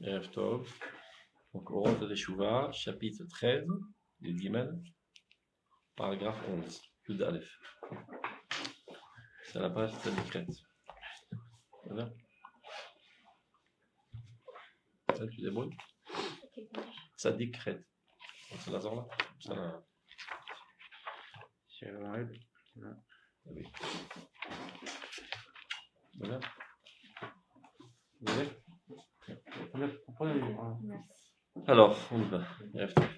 Erev Tov. Donc, Orot Teshuva, chapitre 13, du Gimel, paragraphe 11, Yud Aleph. C'est la page Tzadikret. Voilà. Ça, tu débrouilles? Tzadikret. C'est la zone là? C'est la règle. Oui. Voilà. Vous voulez? Alors, on y va. Erev Tov.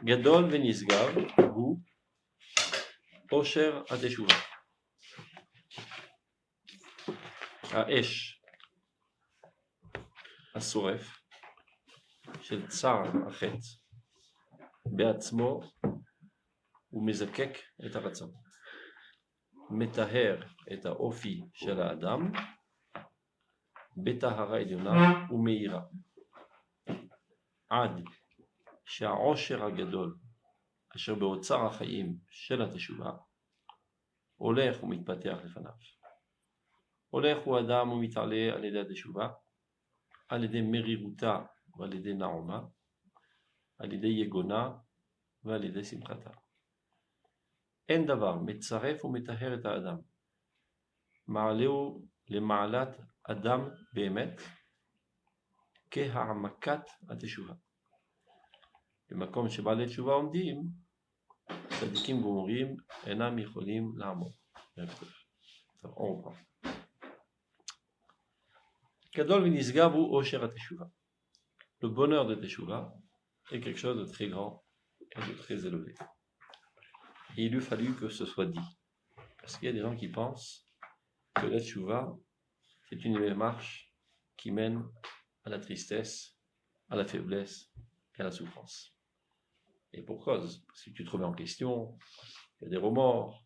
Gadol venisgav hu osher ateshuva. האש השורף של צער החטא בעצמו הוא מזקק את הרצון, מטהר את האופי של האדם בטהרה עליונה ומאירה, עד שהעושר הגדול אשר באוצר החיים של התשובה הולך ומתפתח לפניו. הולך הוא אדם ומתעלה על ידי התשובה, על ידי מרירותה ועל ידי נעומה, על ידי יגונה ועל ידי שמחתה. אין דבר מצרף ומטהר את האדם, מעלהו למעלת אדם באמת, כהעמקת התשובה. במקום שבעלי תשובה עומדים, צדיקים גמורים אינם יכולים לעמוד. טוב, on reprend. Gadol v'nisgav hu osher ha-teshuva. Le bonheur de Teshuva est quelque chose de très grand et de très élevé. Et il eût fallu que ce soit dit. Parce qu'il y a des gens qui pensent que la Teshuva, c'est une démarche qui mène à la tristesse, à la faiblesse et à la souffrance. Et pour cause, parce que tu te remets en question, il y a des remords,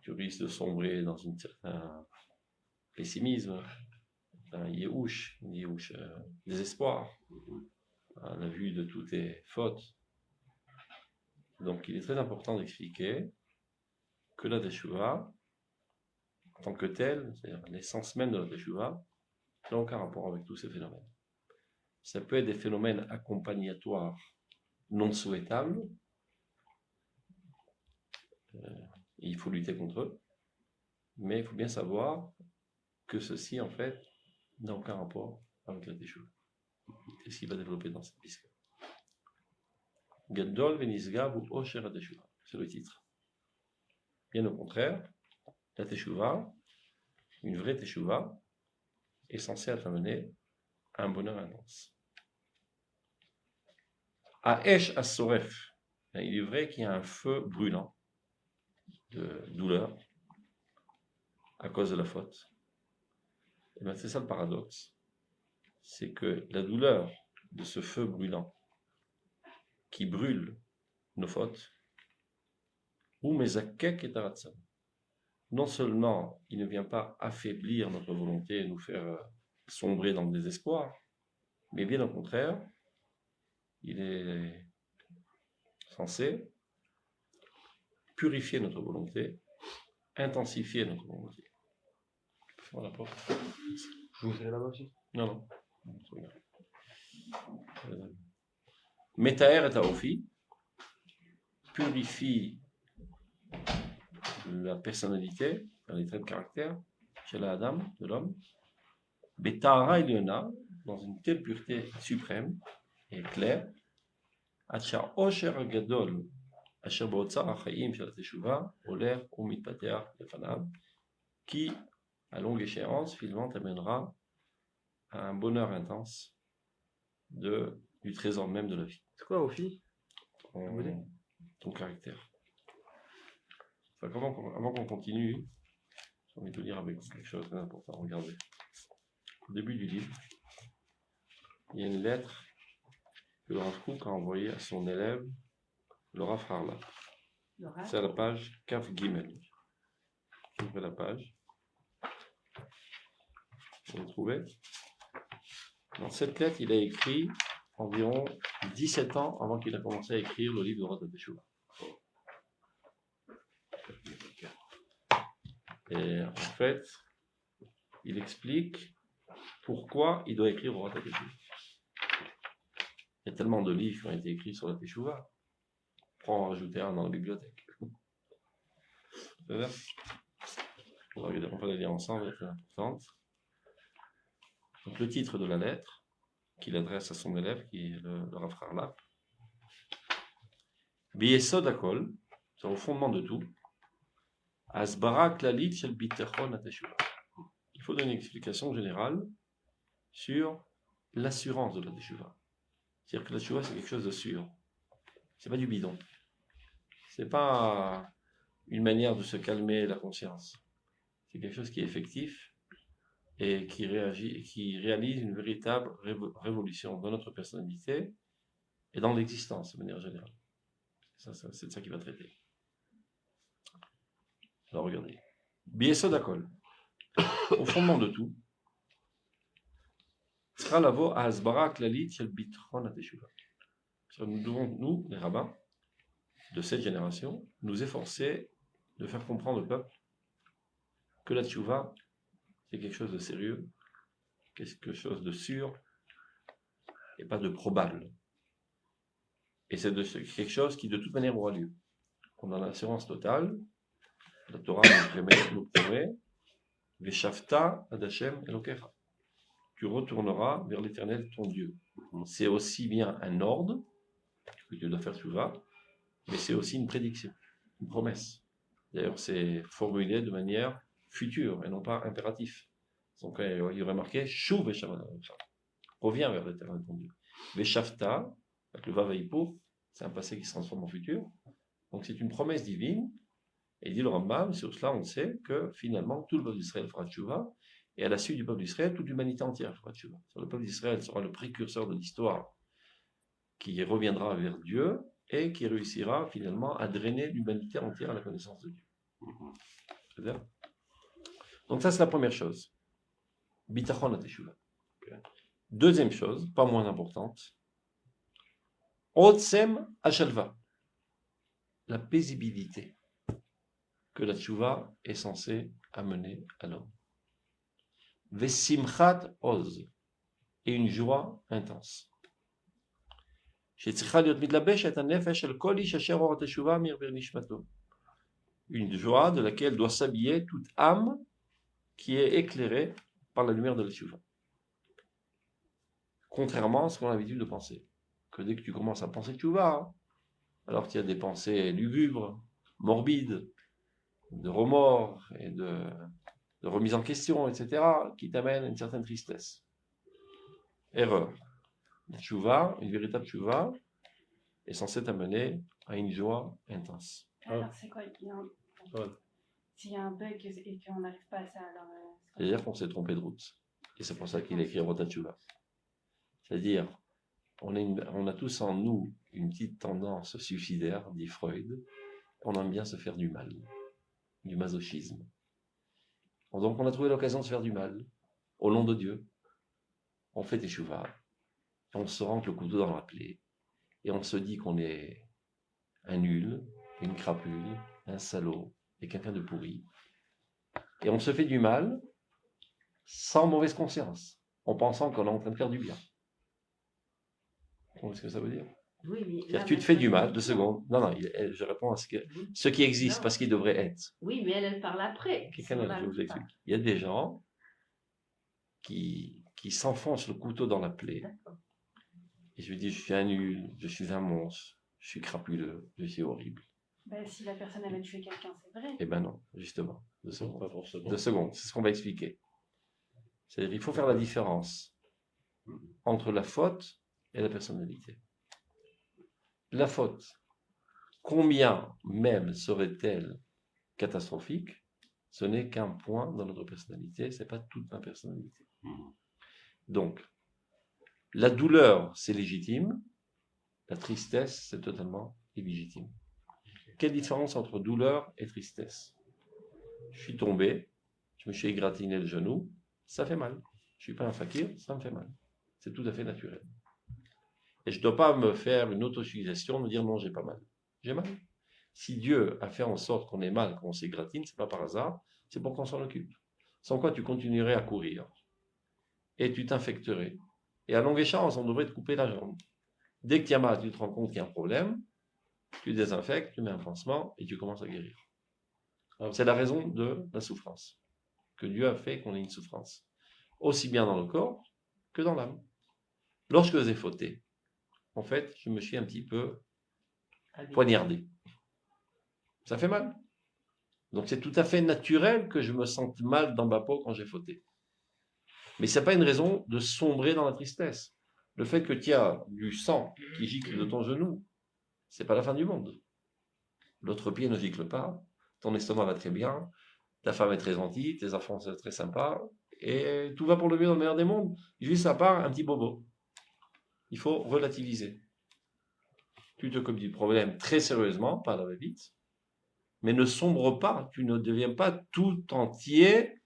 tu risques de sombrer dans un certain pessimisme, un yéhouch, désespoir, à la vue de toutes tes fautes. Donc il est très important d'expliquer que la teshuva, en tant que telle, c'est-à-dire l'essence même de la teshuva, n'a aucun rapport avec tous ces phénomènes. Ça peut être des phénomènes accompagnatoires non souhaitables, et il faut lutter contre eux, mais il faut bien savoir que ceci, en fait, n'a aucun rapport avec la teshuva. C'est ce qu'il va développer dans cette piste. Gadol venisgav hu osher ha-teshuva, c'est le titre. Bien au contraire, la teshuva, une vraie teshuva, est censée être amenée à un bonheur intense. Ha'esh as-soref, il est vrai qu'il y a un feu brûlant de douleur à cause de la faute. Et bien c'est ça le paradoxe, c'est que la douleur de ce feu brûlant qui brûle nos fautes, ou mezakek et taratzam, non seulement il ne vient pas affaiblir notre volonté et nous faire sombrer dans le désespoir, mais bien au contraire, il est censé purifier notre volonté, intensifier notre volonté. Voilà, pas. Vous allez là-bas aussi? Non. Metaher et Aofi purifie la personnalité, les traits de caractère chez l'Adam, de l'homme, Betahara Eliona, dans une telle pureté suprême et claire, Acha Osher Gadol, Asher B'otzar HaChaim Shel HaTeshuva, Oler Umitpateach Lefanav, qui, à longue échéance, finalement, t'amènera à un bonheur intense du trésor même de la vie. C'est quoi, Ofi? Ton caractère. Enfin, avant qu'on continue, j'ai envie de lire avec vous quelque chose d'important. Regardez. Au début du livre, il y a une lettre que le Rav Kook a envoyée à son élève, le Rav Harla. C'est à la page Kaf Gimel. Ouvrez la page. Vous trouvez? Dans cette lettre, il a écrit environ 17 ans avant qu'il a commencé à écrire le livre de Orot Teshuva. Et en fait, il explique pourquoi il doit écrire Orat HaTeshuva. Il y a tellement de livres qui ont été écrits sur la Teshuva. Prends en rajouter un dans la bibliothèque. C'est vrai? On va les lire ensemble, c'est important. Donc le titre de la lettre, qu'il adresse à son élève, qui est le Rav Harlap. Biyesod Hakol, c'est au fondement de tout. Asbara Klalit Shel Bitachon HaTeshuva. Il faut donner une explication générale sur l'assurance de la Teshuva. C'est-à-dire que la Teshuva, c'est quelque chose de sûr. C'est pas du bidon. C'est pas une manière de se calmer la conscience. C'est quelque chose qui est effectif et qui réalise une véritable révolution dans notre personnalité et dans l'existence de manière générale. C'est de ça qu'il va traiter. Alors regardez. Biyesod Hakol. Au fondement de tout, sera la voix à Asbara Klalit Shel Bitachon HaTeshuva. Nous devons, nous, les rabbins de cette génération, nous efforcer de faire comprendre au peuple que la Teshuva, c'est quelque chose de sérieux, quelque chose de sûr, et pas de probable. Et c'est quelque chose qui de toute manière aura lieu. On a l'assurance totale. La Torah nous promet Veshavta ad Hashem Elokecha. Tu retourneras vers l'Éternel ton Dieu. C'est aussi bien un ordre que tu dois faire Teshuva, mais c'est aussi une prédiction, une promesse. D'ailleurs, c'est formulé de manière future et non pas impératif. Donc, il y aurait marqué Shuv Veshavta. Reviens vers l'Éternel ton Dieu. Veshavta, avec le Vavaïpour, c'est un passé qui se transforme en futur. Donc, c'est une promesse divine. Et dit le Rambam, sur cela, on sait que finalement, tout le peuple d'Israël fera Teshuva. Et à la suite du peuple d'Israël, toute l'humanité entière fera Teshuva. Le peuple d'Israël sera le précurseur de l'histoire qui reviendra vers Dieu et qui réussira finalement à drainer l'humanité entière à la connaissance de Dieu. C'est-à-dire? Donc ça, c'est la première chose. Bitachon HaTeshuva. Deuxième chose, pas moins importante, Otsem Hashalva. La paisibilité que la Teshuva est censée amener à l'homme. Vesimchat Oz. Et une joie intense. Une joie de laquelle doit s'habiller toute âme qui est éclairée par la lumière de la Teshuva. Contrairement à ce qu'on a l'habitude de penser. Que dès que tu commences à penser Teshuva, alors qu'il y a des pensées lugubres, morbides, de remords et de remise en question, etc., qui t'amènent à une certaine tristesse. Erreur. La Teshuva, une véritable Teshuva, est censée t'amener à une joie intense. Alors, c'est quoi? S'il y a un bug et qu'on n'arrive pas à ça, alors... C'est-à-dire qu'on s'est trompé de route. Et c'est pour ça qu'il a écrit Rota Teshuva. C'est-à-dire, on a tous en nous une petite tendance suicidaire, dit Freud. On aime bien se faire du mal, du masochisme. Donc on a trouvé l'occasion de se faire du mal, au nom de Dieu. On fait Teshuva, on se rentre le couteau dans la plaie, et on se dit qu'on est un nul, une crapule, un salaud, et quelqu'un de pourri. Et on se fait du mal, sans mauvaise conscience, en pensant qu'on est en train de faire du bien. Vous comprenez ce que ça veut dire? Oui, mais c'est-à-dire que tu te fais du mal, 2 secondes. Non, je réponds à ce qui existe, parce qu'il devrait être. Oui, mais elle parle après. Je vous explique. Il y a des gens qui s'enfoncent le couteau dans la plaie. Et je lui dis, je suis un nul, je suis un monstre, je suis crapuleux, je suis horrible. Ben, si la personne avait tué quelqu'un, c'est vrai. Eh ben non, justement. 2 secondes. Pas forcément. 2 secondes, c'est ce qu'on va expliquer. C'est-à-dire qu'il faut faire la différence entre la faute et la personnalité. La faute, combien même serait-elle catastrophique, ce n'est qu'un point dans notre personnalité, ce n'est pas toute ma personnalité. Donc, la douleur, c'est légitime, la tristesse, c'est totalement illégitime. Quelle différence entre douleur et tristesse? Je suis tombé, je me suis égratigné le genou, ça fait mal. Je ne suis pas un fakir, ça me fait mal. C'est tout à fait naturel. Et je ne dois pas me faire une autosuggestion, me dire non, j'ai pas mal. J'ai mal. Si Dieu a fait en sorte qu'on ait mal, qu'on s'égratine, ce n'est pas par hasard, c'est pour qu'on s'en occupe. Sans quoi tu continuerais à courir. et tu t'infecterais. Et à longue échéance, on devrait te couper la jambe. Dès que tu as mal, tu te rends compte qu'il y a un problème, tu désinfectes, tu mets un pansement et tu commences à guérir. C'est la raison de la souffrance. Que Dieu a fait qu'on ait une souffrance. Aussi bien dans le corps que dans l'âme. Lorsque j'ai fauté, en fait, je me suis un petit peu poignardé. Ça fait mal. Donc c'est tout à fait naturel que je me sente mal dans ma peau quand j'ai fauté. Mais ce n'est pas une raison de sombrer dans la tristesse. Le fait que tu as du sang qui gicle de ton genou, c'est pas la fin du monde. L'autre pied ne gicle pas, ton estomac va très bien, ta femme est très gentille, tes enfants sont très sympas, et tout va pour le mieux dans le meilleur des mondes. Juste à part un petit bobo. Il faut relativiser. Tu te occupes du problème très sérieusement, pas la va-vite, mais ne sombre pas, tu ne deviens pas tout entier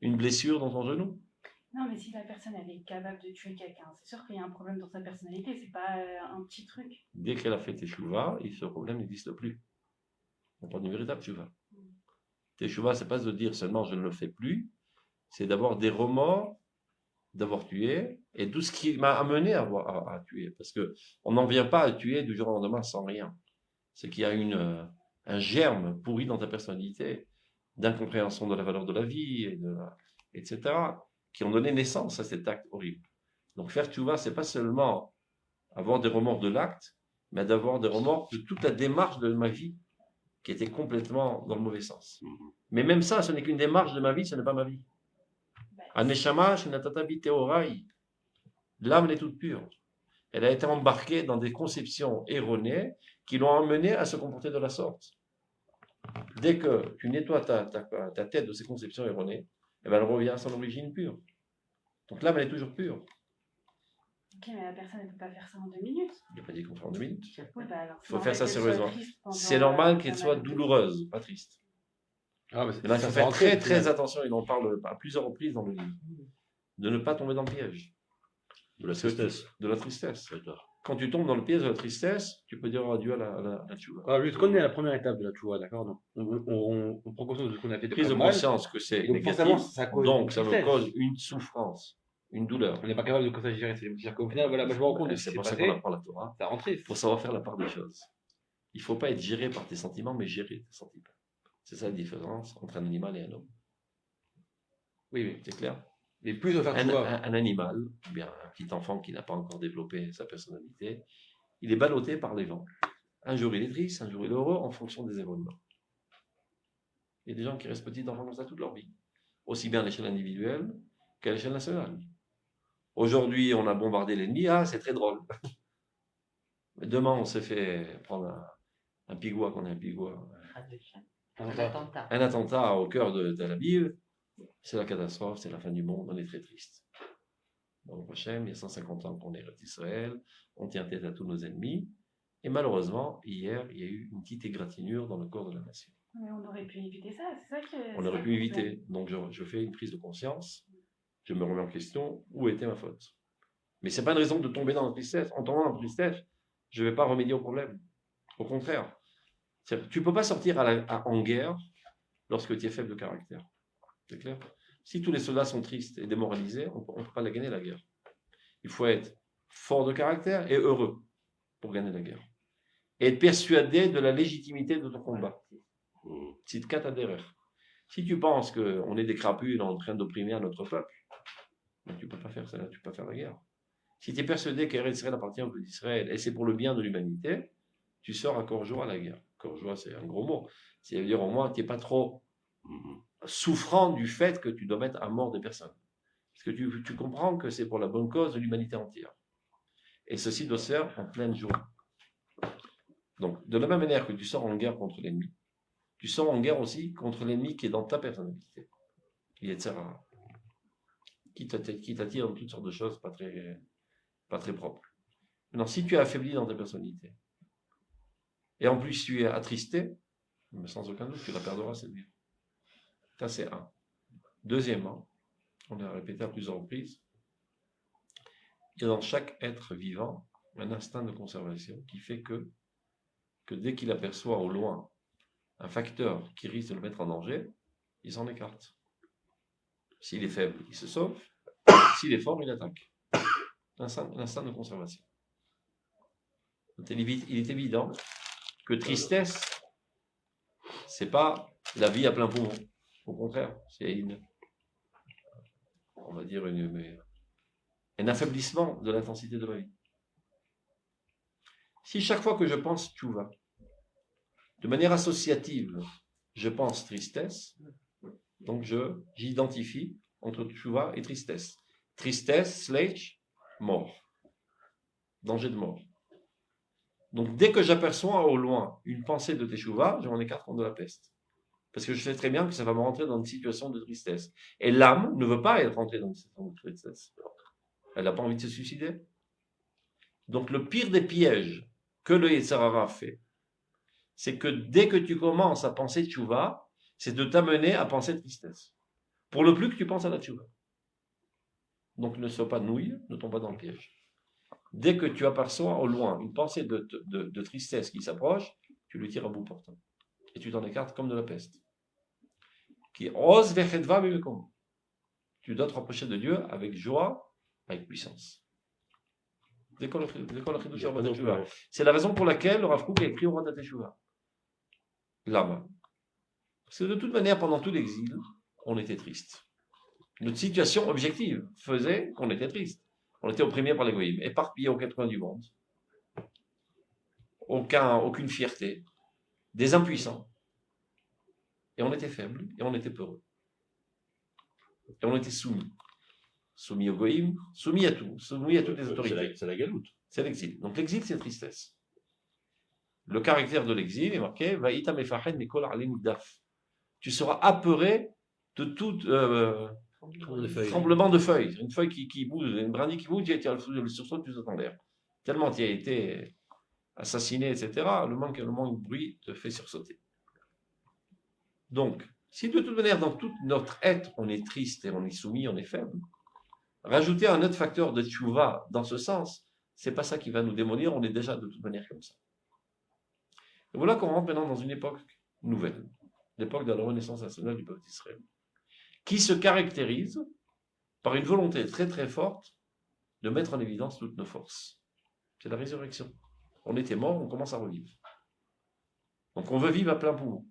une blessure dans ton genou. Non, mais si la personne elle est capable de tuer quelqu'un, c'est sûr qu'il y a un problème dans sa personnalité, c'est pas un petit truc. Dès qu'elle a fait teshuva, ce problème n'existe plus. On parle d'une véritable teshuva. Teshuva, c'est pas de dire seulement je ne le fais plus, c'est d'avoir des remords d'avoir tué et tout ce qui m'a amené à tuer. Parce que on n'en vient pas à tuer du jour au lendemain sans rien. C'est qu'il y a un germe pourri dans ta personnalité, d'incompréhension de la valeur de la vie, etc., qui ont donné naissance à cet acte horrible. Donc faire teshuva, c'est pas seulement avoir des remords de l'acte, mais d'avoir des remords de toute la démarche de ma vie qui était complètement dans le mauvais sens. Mais même ça, ce n'est qu'une démarche de ma vie, ce n'est pas ma vie. Aneshama, Shinatatabi Teorai. L'âme est toute pure. Elle a été embarquée dans des conceptions erronées qui l'ont amenée à se comporter de la sorte. Dès que tu nettoies ta tête de ces conceptions erronées, eh bien, elle revient à son origine pure. Donc l'âme, elle est toujours pure. Ok, mais la personne ne peut pas faire ça en 2 minutes. Je n'ai pas dit qu'on fait en 2 minutes. Oui, bah alors, Il faut faire ça qu'elle soit sérieusement. triste pendant, C'est normal qu'elle pas soit mal de temps. douloureuse, pas triste. Ah, mais Il faut faire très très attention, il en parle à plusieurs reprises dans le livre, de ne pas tomber dans le piège. De la tristesse. De la tristesse. D'accord. Quand tu tombes dans le piège de la tristesse, tu peux dire adieu à la tchouva. Ah, je connais la première étape de la tchouva, d'accord. Donc, on prend conscience de ce qu'on a fait de Prise de pas mal. conscience que c'est Donc, négatif, forcément, ça cause donc une ça me tristesse. cause une souffrance, une douleur. On n'est pas capable de ça gérer. C'est-à-dire qu'au final, voilà, moi, je me rends compte de ce C'est qui s'est pour ça passé. qu'on apprend la Torah. Ça rend triste. Il faut savoir faire la part des choses. Il ne faut pas être géré par tes sentiments, mais gérer tes sentiments. C'est ça la différence entre un animal et un homme. Oui, oui. C'est clair? Mais plus de faire tchouva. Un animal, ou bien un petit enfant qui n'a pas encore développé sa personnalité, il est ballotté par les vents. Un jour il est triste, un jour il est heureux, en fonction des événements. Il y a des gens qui restent petits enfants comme ça toute leur vie, aussi bien à l'échelle individuelle qu'à l'échelle nationale. Aujourd'hui, on a bombardé l'ennemi, ah, c'est très drôle. Mais demain, on s'est fait prendre un pigouin, qu'on est un pigouin. Un attentat au cœur de Tel Aviv, c'est la catastrophe, c'est la fin du monde, on est très triste. Dans le prochain, il y a 150 ans qu'on est à Israël, on tient tête à tous nos ennemis, et malheureusement, hier, il y a eu une petite égratignure dans le corps de la nation. Mais on aurait pu éviter ça, c'est ça que... On aurait pu éviter, donc je fais une prise de conscience, je me remets en question, où était ma faute? Mais ce n'est pas une raison de tomber dans la tristesse. En tombant dans la tristesse, je ne vais pas remédier au problème. Au contraire, tu ne peux pas sortir en guerre lorsque tu es faible de caractère. C'est clair? Si tous les soldats sont tristes et démoralisés, on ne peut pas la gagner la guerre. Il faut être fort de caractère et heureux pour gagner la guerre. Et être persuadé de la légitimité de ton combat. Si tu d'erreur. Si tu penses qu'on est des crapules en train d'opprimer un autre peuple, tu ne peux pas faire ça, tu peux pas faire la guerre. Si tu es persuadé qu'Israël appartient au peuple d'Israël et c'est pour le bien de l'humanité, tu sors à corps joie à la guerre. Corps joie, c'est un gros mot. C'est-à-dire au moins, tu n'es pas trop souffrant du fait que tu dois mettre à mort des personnes. Parce que tu comprends que c'est pour la bonne cause de l'humanité entière. Et ceci doit se faire en pleine joie. Donc, de la même manière que tu sors en guerre contre l'ennemi, tu sors en guerre aussi contre l'ennemi qui est dans ta personnalité. Il est Tsara, qui t'attire dans toutes sortes de choses pas très propres. Maintenant, si tu es affaibli dans ta personnalité, et en plus tu es attristé, mais sans aucun doute, tu la perdras cette vie. Ça, c'est un. Deuxièmement, on l'a répété à plusieurs reprises, il y a dans chaque être vivant un instinct de conservation qui fait que dès qu'il aperçoit au loin un facteur qui risque de le mettre en danger, il s'en écarte. S'il est faible, il se sauve. S'il est fort, il attaque. L'instinct de conservation. Il est évident que tristesse, c'est pas la vie à plein poumon. Au contraire, c'est on va dire un affaiblissement de l'intensité de la vie. Si chaque fois que je pense tchouva, de manière associative, je pense tristesse, donc j'identifie entre tchouva et tristesse. Tristesse, mort. Danger de mort. Donc dès que j'aperçois au loin une pensée de teshuva, je m'en écarte contre de la peste. Parce que je sais très bien que ça va me rentrer dans une situation de tristesse. Et l'âme ne veut pas être rentrée dans une situation de tristesse. Elle n'a pas envie de se suicider. Donc le pire des pièges que le Yetzer Hara fait, c'est que dès que tu commences à penser tchouva, c'est de t'amener à penser tristesse. Pour le plus que tu penses à la tchouva. Donc ne sois pas nouille, ne tombe pas dans le piège. Dès que tu aperçois au loin une pensée de tristesse qui s'approche, tu lui tires à bout portant. Et tu t'en écartes comme de la peste. Qui ose vechedva bimekom. Tu dois te rapprocher de Dieu avec joie, avec puissance. C'est la raison pour laquelle le Rav Kook a écrit au roi de la Teshuvah. Lama. Parce que de toute manière, pendant tout l'exil, on était triste. Notre situation objective faisait qu'on était triste. On était opprimé par les goïms, éparpillés aux quatre coins du monde. Aucune fierté. Des impuissants. Et on était faibles, et on était peureux. Et on était soumis. Soumis aux goïms, soumis à tout, soumis à toutes les autorités. C'est la galoute. C'est l'exil. Donc l'exil, c'est tristesse. Le caractère de l'exil est marqué Va'ita mefahed mikol alim daf. Tu seras apeuré de tout tremblement de feuilles. Une feuille qui bouge, une brindille qui bouge, tu as le sursaut, tu sautes en l'air. Tellement tu as été assassiné, etc., le manque de bruit te fait sursauter. Donc, si de toute manière, dans tout notre être, on est triste et on est soumis, on est faible, rajouter un autre facteur de tchouva dans ce sens, c'est pas ça qui va nous démolir, on est déjà de toute manière comme ça. Et voilà qu'on rentre maintenant dans une époque nouvelle, l'époque de la renaissance nationale du peuple d'Israël, qui se caractérise par une volonté très très forte de mettre en évidence toutes nos forces. C'est la résurrection. On était mort, on commence à revivre. Donc on veut vivre à plein poumon.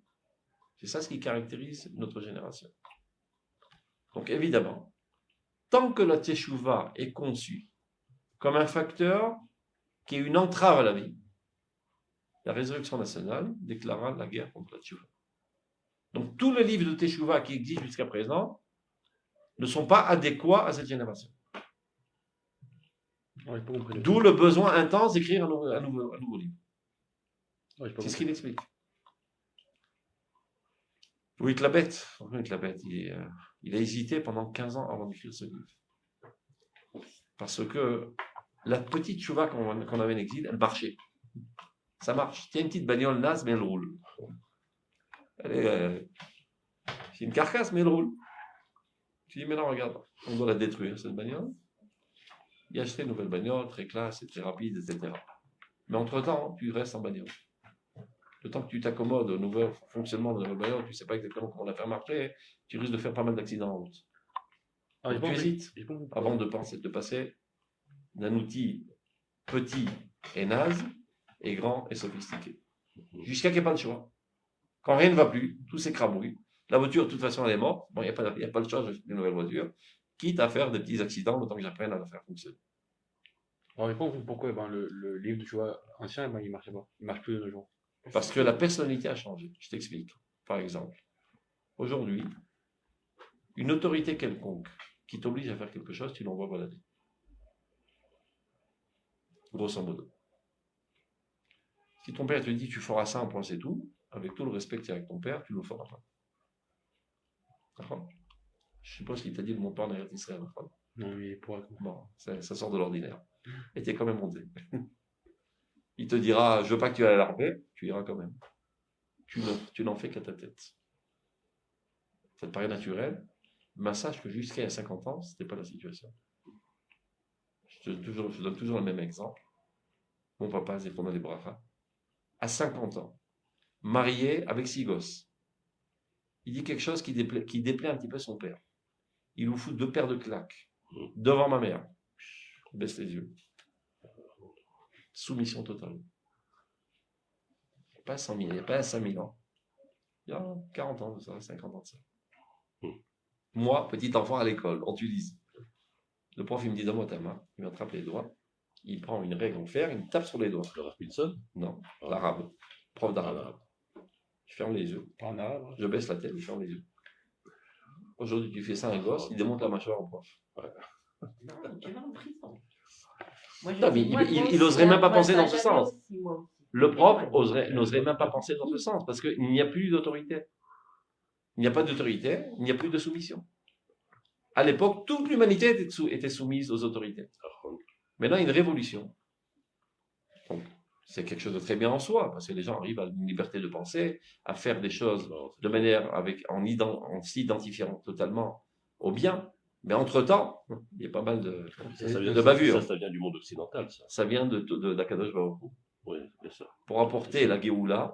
C'est ça ce qui caractérise notre génération. Donc évidemment, tant que la teshuva est conçue comme un facteur qui est une entrave à la vie, la résurrection nationale déclara la guerre contre la teshuva. Donc tous les livres de teshuva qui existent jusqu'à présent ne sont pas adéquats à cette génération. D'où le besoin intense d'écrire un nouveau livre. C'est ce qu'il explique. Oui, il a hésité pendant 15 ans avant d'écrire ce livre. Parce que la petite chouva qu'on avait en exil, elle marchait. Ça marche. Tiens, une petite bagnole naze, mais elle roule. C'est une carcasse, mais elle roule. Tu dis, mais non, regarde, on doit la détruire, cette bagnole. Il a acheté une nouvelle bagnole, très classe, c'est très rapide, etc. Mais entre-temps, tu restes en bagnole. Le temps que tu t'accommodes au nouveau fonctionnement de la bagnole, tu ne sais pas exactement comment la faire marcher, tu risques de faire pas mal d'accidents en route. Donc tu hésites avant de passer d'un outil petit et naze et grand et sophistiqué. Jusqu'à qu'il n'y ait pas de choix. Quand rien ne va plus, tout s'écrabouille. La voiture, de toute façon, elle est morte. Bon, il n'y a pas le choix d'acheter une nouvelle voiture. Quitte à faire des petits accidents le temps que j'apprenne à la faire fonctionner. Alors, pourquoi le livre de choix ancien, il ne marchait pas. Il ne marche plus de nos jours. Parce que la personnalité a changé. Je t'explique. Par exemple, aujourd'hui, une autorité quelconque qui t'oblige à faire quelque chose, tu l'envoies balader. Grosso modo. Si ton père te dit tu feras ça, un point c'est tout, avec tout le respect que tu as avec ton père, tu ne le feras pas. D'accord? Je suppose qu'il t'a dit de mon père en Israël. Non, mais pourquoi? Bon, ça sort de l'ordinaire. Et t'es quand même monté. Il te dira, je veux pas que tu ailles à l'armée, tu iras quand même. Tu n'en fais qu'à ta tête. Ça te paraît naturel, mais sache que jusqu'à 50 ans, c'était pas la situation. Je donne toujours le même exemple. Mon papa, Zéphona des Bracha, à 50 ans, marié avec 6 gosses. Il dit quelque chose qui déplaît un petit peu son père. Il nous fout 2 paires de claques. devant ma mère. Je baisse les yeux. Soumission totale. Pas 100 000, il n'y a pas 5000 ans. Il y a 40 ans de ça, 50 ans de ça. Moi, petit enfant à l'école, en Tunisie. Le prof, il me dit donne-moi ta main. Il m'attrape les doigts. Il prend une règle en fer, il me tape sur les doigts. Le Rav Pilson. Non, l'arabe. Prof d'arabe. Je ferme les yeux. Pas en arabe. Hein. Je baisse la tête, je ferme les yeux. Aujourd'hui, tu fais ça à un gosse, il démonte la mâchoire au prof. Non, tu vas en prison. Moi, Non, mais il n'oserait même pas penser dans ce sens. Le prof n'oserait même pas penser dans ce sens, parce qu'il n'y a plus d'autorité. Il n'y a pas d'autorité, il n'y a plus de soumission. À l'époque, toute l'humanité était soumise aux autorités. Maintenant, il y a une révolution. Donc, c'est quelque chose de très bien en soi, parce que les gens arrivent à une liberté de penser, à faire des choses de manière en s'identifiant totalement au bien. Mais entre-temps, il y a pas mal de bavures. Ça vient du monde occidental, ça. Ça vient d'Akadosh Baruch Hu. Oui, bien sûr. Pour apporter la Géoula,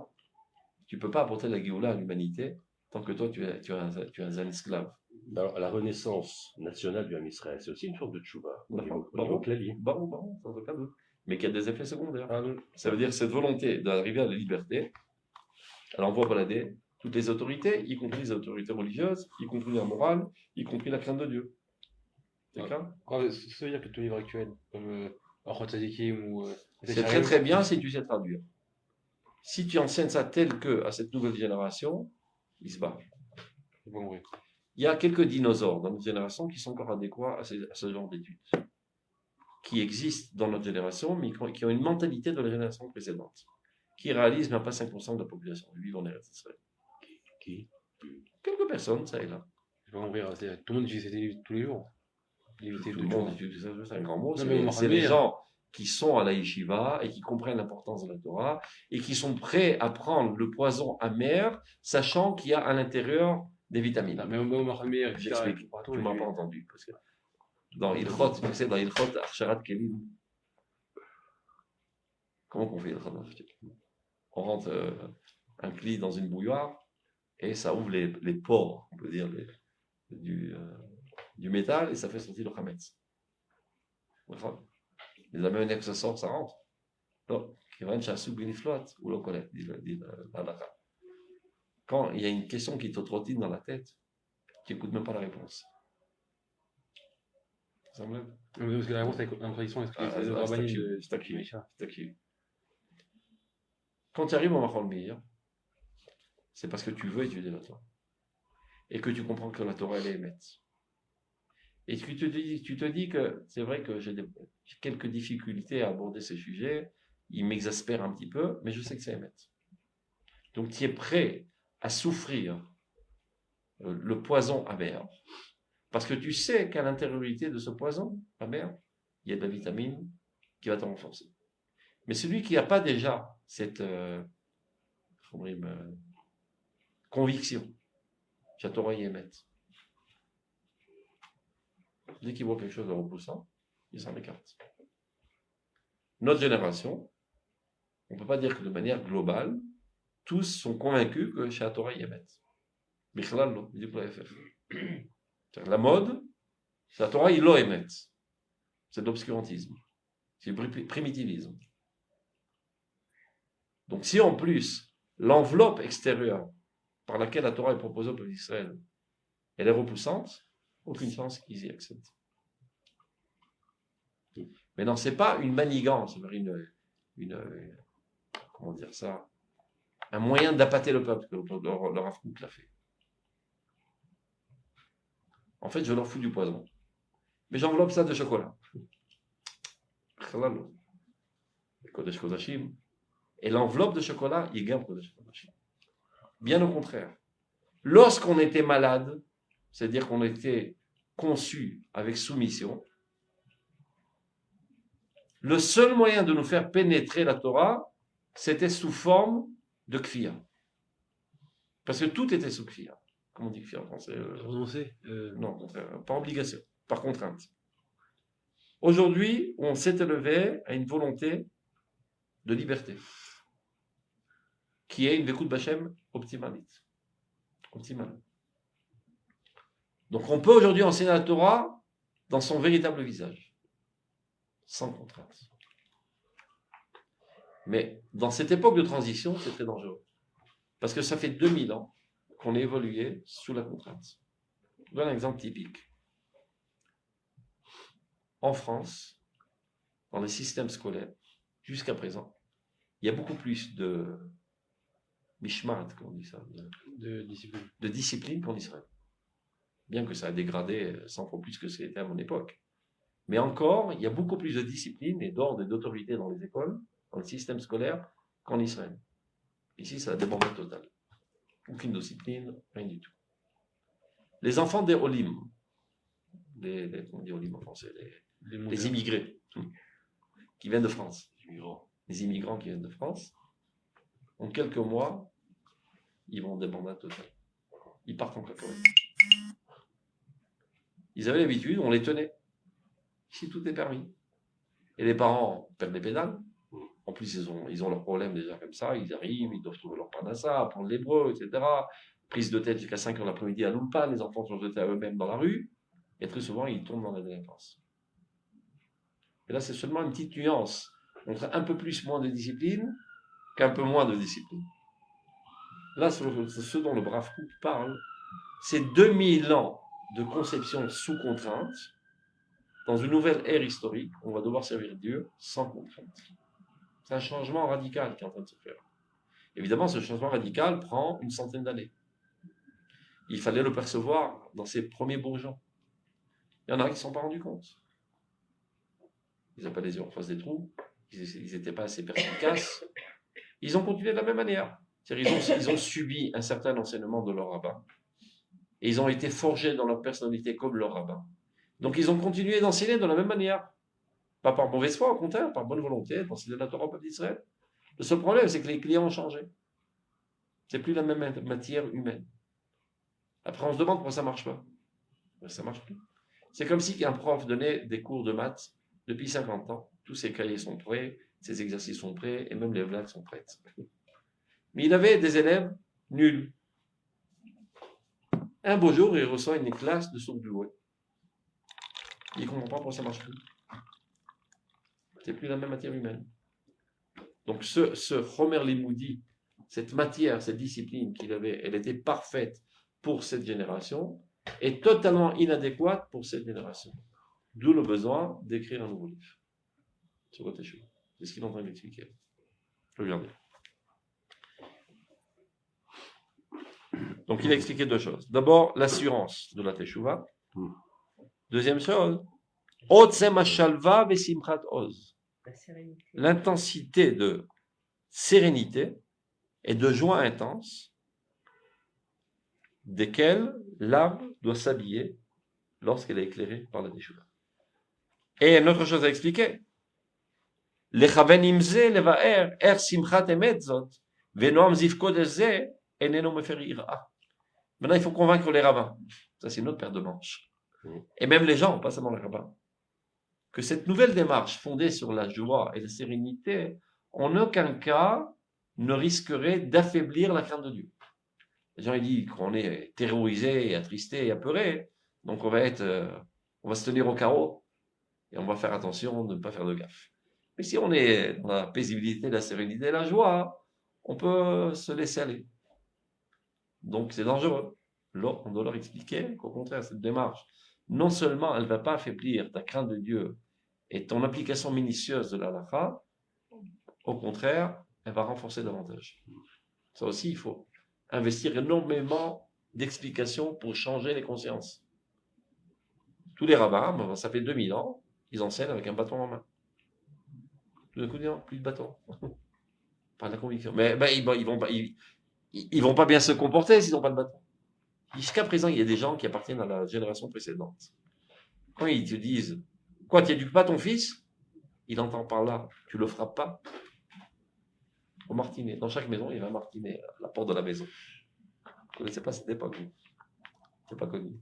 tu ne peux pas apporter la Géoula à l'humanité tant que toi, tu es un esclave. Alors, la renaissance nationale du Ham Israël, c'est aussi une forme de tchouva, au niveau Bon, clavier. sans aucun doute. Mais qui a des effets secondaires. Ah, non. Ça veut dire cette volonté d'arriver à la liberté, elle envoie balader toutes les autorités, y compris les autorités religieuses, y compris la morale, y compris la crainte de Dieu. C'est clair ? Ça veut dire que ton livre actuel, comme Orchot Tzadikim ou. C'est très très bien si tu sais traduire. Si tu enseignes ça tel que à cette nouvelle génération, il se barre. Bon, oui. Il y a quelques dinosaures dans notre génération qui sont encore adéquats à ce genre d'études, qui existent dans notre génération, mais qui ont une mentalité de la génération précédente, qui réalisent même pas 5% de la population vivant en Eretz Israël. Qui Quelques personnes, ça et là. Je vais mourir. Tout le monde utilise ces livres tous les jours. Tout le monde utilise ça, c'est un grand mot. Non, mais C'est les gens qui sont à la yeshiva et qui comprennent l'importance de la Torah et qui sont prêts à prendre le poison amer, sachant qu'il y a à l'intérieur des vitamines. Non, mais au Mohamed, J'explique. Tu ne m'as pas entendu. Parce que dans Ilchot, tu sais, dans Ilchot, Archarat Kelim, comment on fait Ilchot? On rentre un cli dans une bouilloire et ça ouvre les pores, on peut dire, du métal et ça fait sortir le Hametz. Les amis, que ça sort, ça rentre. Donc, ou le collègue, dit l'Alakha. Quand il y a une question qui te trottine dans la tête, tu n'écoutes même pas la réponse. Ça me lève. Parce que la réponse est en tradition, c'est acquis. Quand tu arrives au Machol Meir, c'est parce que tu veux étudier la Torah. Et que tu comprends que la Torah, elle est émette. Et tu te dis que c'est vrai que j'ai quelques difficultés à aborder ces sujets, ils m'exaspèrent un petit peu, mais je sais que c'est émette. Donc tu es prêt à souffrir le poison amer, parce que tu sais qu'à l'intériorité de ce poison amer, il y a de la vitamine qui va te renforcer. Mais celui qui n'a pas déjà cette conviction, que la Torah y émette, dès qu'il voit quelque chose de repoussant, il s'en écarte. Notre génération, on ne peut pas dire que de manière globale, tous sont convaincus que chez la Torah, il y a Emet. La mode, c'est la Torah, il l'a Emet. C'est de l'obscurantisme. C'est du primitivisme. Donc si en plus, l'enveloppe extérieure par laquelle la Torah est proposée au peuple d'Israël, elle est repoussante, aucune chance qu'ils y acceptent. Mais non, c'est pas une manigance, comment dire ça, un moyen d'appâter le peuple que le Rav Kook l'a fait. En fait, je leur fous du poison. Mais j'enveloppe ça de chocolat. Kodesh Kodashim. Et l'enveloppe de chocolat, il gagne Kodesh Kodashim. Bien au contraire. Lorsqu'on était malade, c'est-à-dire qu'on était conçu avec soumission, le seul moyen de nous faire pénétrer la Torah, c'était sous forme de kfir. Parce que tout était sous kfir. Comment on dit kfir en français Renoncer Non, au contraire, par obligation, par contrainte. Aujourd'hui, on s'est élevé à une volonté de liberté, qui est une Vekut Bachem optimale. Donc on peut aujourd'hui enseigner la Torah dans son véritable visage, sans contrainte. Mais dans cette époque de transition, c'est très dangereux. Parce que ça fait 2000 ans qu'on est évolué sous la contrainte. Je donne un exemple typique. En France, dans les systèmes scolaires, jusqu'à présent, il y a beaucoup plus de mishmat, comme on dit ça, De discipline. de discipline qu'en Israël. Bien que ça a dégradé 100 fois plus que ce qu'était à mon époque. Mais encore, il y a beaucoup plus de discipline et d'ordre et d'autorité dans les écoles, dans le système scolaire, qu'en Israël. Ici, c'est la débandade totale. Aucune discipline, rien du tout. Les enfants des Olim, on dit Olim en français, les immigrés, qui viennent de France, les immigrants qui viennent de France, en quelques mois, ils vont en débandade totale. Ils partent en cacahuète. Ils avaient l'habitude, on les tenait. Ici, tout est permis. Et les parents perdent les pédales. En plus, ils ont leurs problèmes déjà comme ça. Ils arrivent, ils doivent trouver leur parnassa, apprendre l'hébreu, etc. Prise de tête jusqu'à 5 heures l'après-midi à l'Ulpan. Les enfants sont jetés à eux-mêmes dans la rue. Et très souvent, ils tombent dans la délinquance. Et là, c'est seulement une petite nuance entre un peu plus moins de discipline qu'un peu moins de discipline. Là, ce dont le brave couple parle, c'est 2000 ans de conception sous contrainte. Dans une nouvelle ère historique, on va devoir servir Dieu sans contrainte. C'est un changement radical qui est en train de se faire. Évidemment, ce changement radical prend une centaine d'années. Il fallait le percevoir dans ses premiers bourgeons. Il y en a qui ne se sont pas rendus compte. Ils n'ont pas les yeux en face des trous. Ils n'étaient pas assez perspicaces. Ils ont continué de la même manière. Ils ont subi un certain enseignement de leur rabbin. Et ils ont été forgés dans leur personnalité comme leur rabbin. Donc ils ont continué d'enseigner de la même manière. Pas par mauvaise foi, au contraire, par bonne volonté, d'enseigner la Torah au peuple d'Israël. Le seul problème, c'est que les clients ont changé. C'est plus la même matière humaine. Après, on se demande pourquoi ça marche pas. Ben, ça marche plus. C'est comme si un prof donnait des cours de maths depuis 50 ans. Tous ses cahiers sont prêts, ses exercices sont prêts, et même les blagues sont prêtes. Mais il avait des élèves nuls. Un beau jour, il reçoit une classe de sourds-muets. Il ne comprend pas pourquoi ça marche plus. C'est plus la même matière humaine. Donc ce Homer Limoudi, cette matière, cette discipline qu'il avait, elle était parfaite pour cette génération et totalement inadéquate pour cette génération. D'où le besoin d'écrire un nouveau livre sur le Teshuvah. C'est ce qu'il est en train d'expliquer. Regardez. Donc il a expliqué deux choses. D'abord, l'assurance de la Teshuvah. Deuxième chose, Otsem Shalva Vesimchat Oz. L'intensité de sérénité et de joie intense desquelles l'âme doit s'habiller lorsqu'elle est éclairée par la Teshuvah. Et une autre chose à expliquer. Lechaven imze levaer er simchat emet zot venoam zivkod ze eneno meferi ira. Maintenant, il faut convaincre les rabbins. Ça, c'est une autre paire de manches. Et même les gens, pas seulement les rabbins, que cette nouvelle démarche fondée sur la joie et la sérénité, en aucun cas, ne risquerait d'affaiblir la crainte de Dieu. Les gens ils disent qu'on est terrorisé, attristé et apeuré, donc on va se tenir au carreau et on va faire attention de ne pas faire de gaffe. Mais si on est dans la paisibilité, la sérénité, la joie, on peut se laisser aller. Donc c'est dangereux. On doit leur expliquer qu'au contraire, cette démarche, non seulement elle ne va pas affaiblir ta crainte de Dieu et ton application minutieuse de la halakha, au contraire, elle va renforcer davantage. Ça aussi, il faut investir énormément d'explications pour changer les consciences. Tous les rabbins, ça fait 2000 ans, ils enseignent avec un bâton en main. Tout d'un coup, non, plus de bâton. Pas de la conviction. Mais ils vont pas bien se comporter s'ils n'ont pas de bâton. Jusqu'à présent, il y a des gens qui appartiennent à la génération précédente. Quand ils te disent, quoi, tu n'éduques pas ton fils? Il entend par là, tu le frappes pas? Au martinet. Dans chaque maison, il y avait un martinet à la porte de la maison. Vous ne connaissez pas cette époque? C'est pas connu.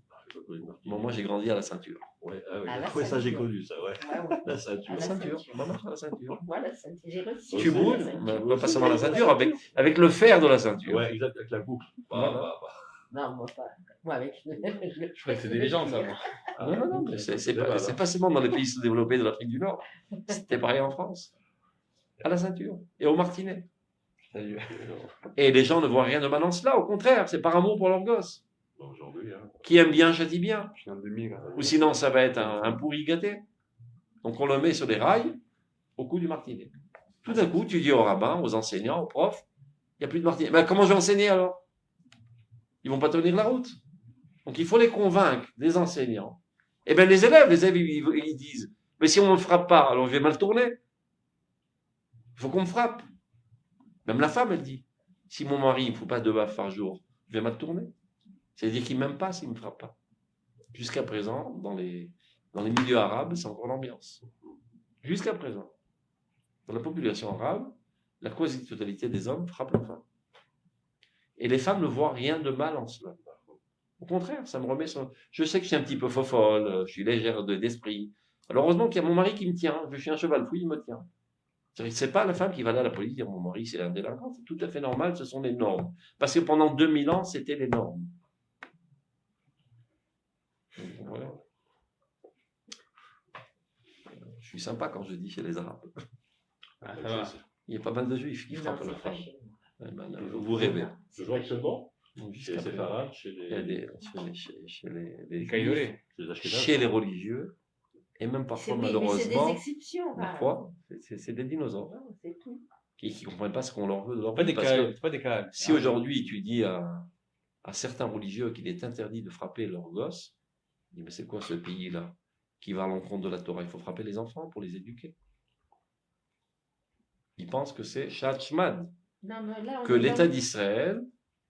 Bon, moi, j'ai grandi à la ceinture. Ouais, ah ouais. À la Ouais, ça j'ai ceinture. connu ça, ouais. Ah ouais. La ceinture. À La ceinture. Maman, à la ceinture. Voilà, j'ai reçu. Tu la bouges, ceinture. mais pas seulement la ceinture, avec le fer de la ceinture. Ouais, exact, avec la boucle. Voilà. Bah. Non, moi pas. Moi avec. Je croyais que c'était des légendes, ça, moi. Ah non, mais c'est pas seulement dans les pays sous-développés de l'Afrique du Nord. C'était pareil en France. À la ceinture et au martinet. Et les gens ne voient rien de mal en cela, au contraire, c'est par amour pour leur gosse. Aujourd'hui, hein. Qui aime bien châtie bien. Je suis en 2000, là. Ou sinon, ça va être un pourri gâté. Donc on le met sur les rails au coup du martinet. Tout d'un coup, tu dis au rabbin, aux enseignants, aux profs, il n'y a plus de martinet. Mais comment je vais enseigner alors? Ils vont pas tenir la route. Donc il faut les convaincre, des enseignants. Et bien les élèves, ils disent, mais si on ne me frappe pas, alors je vais mal tourner. Il faut qu'on me frappe. Même la femme, elle dit, si mon mari ne me fout pas 2 baffes par jour, je vais mal tourner. C'est-à-dire qu'il ne m'aime pas s'il ne me frappe pas. Jusqu'à présent, dans les milieux arabes, c'est encore l'ambiance. Jusqu'à présent. Dans la population arabe, la quasi-totalité des hommes frappent leurs femmes. Et les femmes ne voient rien de mal en cela. Au contraire, ça me remet sur... Je sais que je suis un petit peu fofolle, je suis légère d'esprit. Alors heureusement qu'il y a mon mari qui me tient. Je suis un cheval fou, il me tient. C'est pas la femme qui va aller à la police dire mon mari c'est un délinquant. C'est tout à fait normal, ce sont les normes. Parce que pendant 2000 ans, c'était les normes. Voilà. Je suis sympa quand je dis chez les Arabes. Ah, ça va. Il y a pas mal de juifs qui Non, frappent c'est leurs pas femmes. chez nous. Ouais, ben, vous rêvez. Toujours actuellement, Donc, chez jusqu'à les présent. séfarades, chez Il y a les chez les Les juifs, caïdolés. ashkénazes. chez les religieux, et même C'est parfois oui, mais c'est des malheureusement, exceptions. parfois, c'est des dinosaures Non, c'est tout. qui ne comprennent pas ce qu'on leur veut de leur Pas vie. des Parce que cas, pas des cas. si aujourd'hui tu dis à certains religieux qu'il est interdit de frapper leurs gosses, ils disent mais c'est quoi ce pays-là qui va à l'encontre de la Torah? Il faut frapper les enfants pour les éduquer. Ils pensent que c'est Shachmad, Non, mais là, on que est l'État dans- d'Israël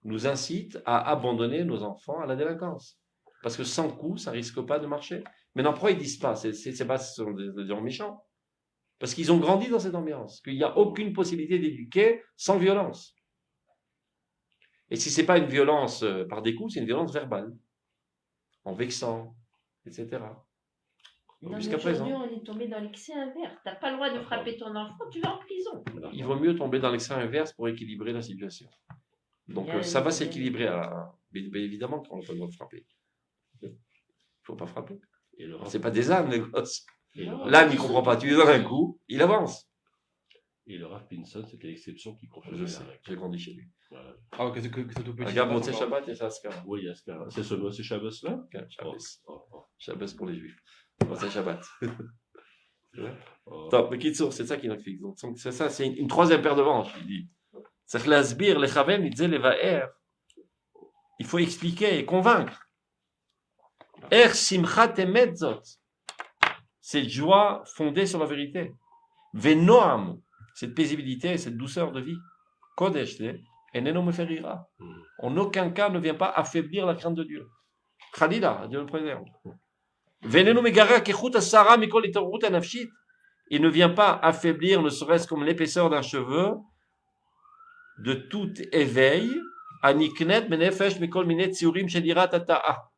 nous incite à abandonner nos enfants à la délinquance. Parce que sans coup, ça risque pas de marcher. Mais non, pourquoi ils disent pas? Ce sont des gens méchants. Parce qu'ils ont grandi dans cette ambiance, qu'il n'y a aucune possibilité d'éduquer sans violence. Et si c'est pas une violence par des coups, c'est une violence verbale, en vexant, etc. Non, mais Jusqu'à aujourd'hui, présent. on est tombé dans l'excès inverse. T'as pas le droit de frapper ton enfant, tu vas en prison. Il vaut mieux tomber dans l'extrême inverse pour équilibrer la situation. Donc Bien ça va évidemment. s'équilibrer, mais évidemment qu'on n'a pas le droit de frapper. Il ne faut pas frapper. Et le C'est pas des ânes, les gosses. Et le Non. Rav- L'âne, il comprend pas. Tu lui donnes un coup, il avance. et le Rav Pinson, c'était l'exception qui confirmait Je la sais, règle. j'ai grandi chez lui. Voilà. Ah, que c'est tout petit. Regarde, Motzei encore. Shabbat, et ça se calme. Oui, il y a ce cas. C'est ce Shabbos-là Shabbos. Oh. Shabbos pour les juifs. Motzei Shabbat. Oh. Top, mais Kitsour, c'est ça qui nous fixe. Donc, c'est ça, c'est une troisième paire de manches, il dit. C'est que l'asbir, les chavem, il disait les va'er. Il faut expliquer et convaincre. Er simchat emet zot. Cette joie fondée sur la vérité. Venoam, cette paisibilité et cette douceur de vie. Kodesh, eneno meferira. En aucun cas ne vient pas affaiblir la crainte de Dieu. Khalila, Dieu le préserve. Venenu megara kechut asara mikol itorut anafshit. Il ne vient pas affaiblir, ne serait-ce comme l'épaisseur d'un cheveu, de tout éveil, aniknet menefesh mikol minet tsiurim shelirat ata'a.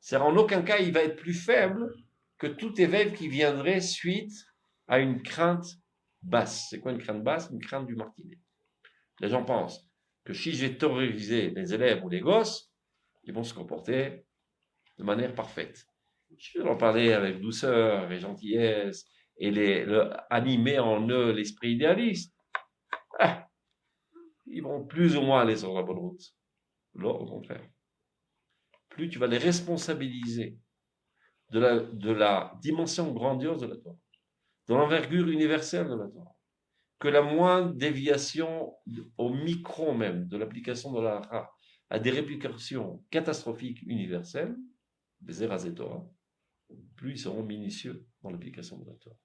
C'est-à-dire, en aucun cas, il va être plus faible que tout éveil qui viendrait suite à une crainte basse. C'est quoi une crainte basse? Une crainte du martinet. Les gens pensent que si j'ai terrorisé les élèves ou les gosses, ils vont se comporter de manière parfaite. Je vais leur parler avec douceur et gentillesse et animer en eux l'esprit idéaliste. Ah, ils vont plus ou moins aller sur la bonne route. Non, au contraire. Plus tu vas les responsabiliser de la dimension grandiose de la Torah, de l'envergure universelle de la Torah, que la moindre déviation au micro même de l'application de la Hara a des répercussions catastrophiques universelles, des Erazé Torah, plus ils seront minutieux dans l'application de la Torah.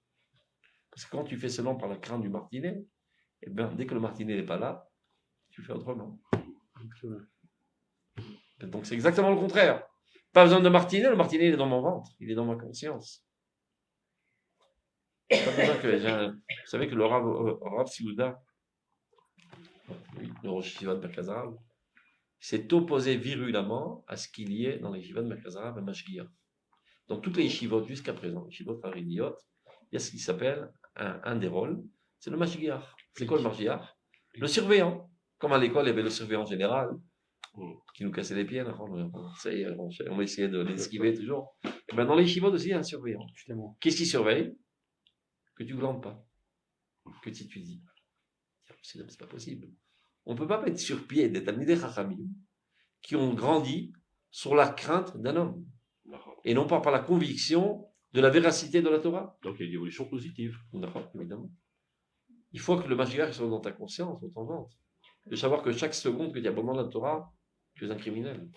Parce que quand tu fais cela par la crainte du martinet, eh bien, dès que le martinet n'est pas là, tu fais autrement. Donc c'est exactement le contraire. Pas besoin de martinet, le martinet il est dans mon ventre, il est dans ma conscience. Pas besoin que vous savez que le Rav Siouda, le Rosh Yeshiva de Merkaz Harav, s'est opposé virulemment à ce qu'il y ait dans les yeshivot de Merkaz Harav un mashgiach. Dans toutes les yeshivot jusqu'à présent, les yeshivot haridiyot, il y a ce qui s'appelle un des rôles, c'est le mashgiach. C'est quoi le mashgiach? Le surveillant. Comme à l'école, il y avait le surveillant général, qui nous cassaient les pieds. Ça y est, on essayait de l'esquiver toujours. Et ben, dans les yeshivot aussi, il y a un surveillant. Justement. Qu'est-ce qui surveille? Que tu glandes pas. Que tu étudies. C'est pas possible. On ne peut pas mettre sur pied des Talmidei Chachamim qui ont grandi sur la crainte d'un homme. Et non pas par la conviction de la véracité de la Torah. Donc il y a une évolution positive. D'accord, évidemment. Il faut que le Mashiach soit dans ta conscience, dans ton ventre. De savoir que chaque seconde que tu abandonnes la Torah, tu es un criminel.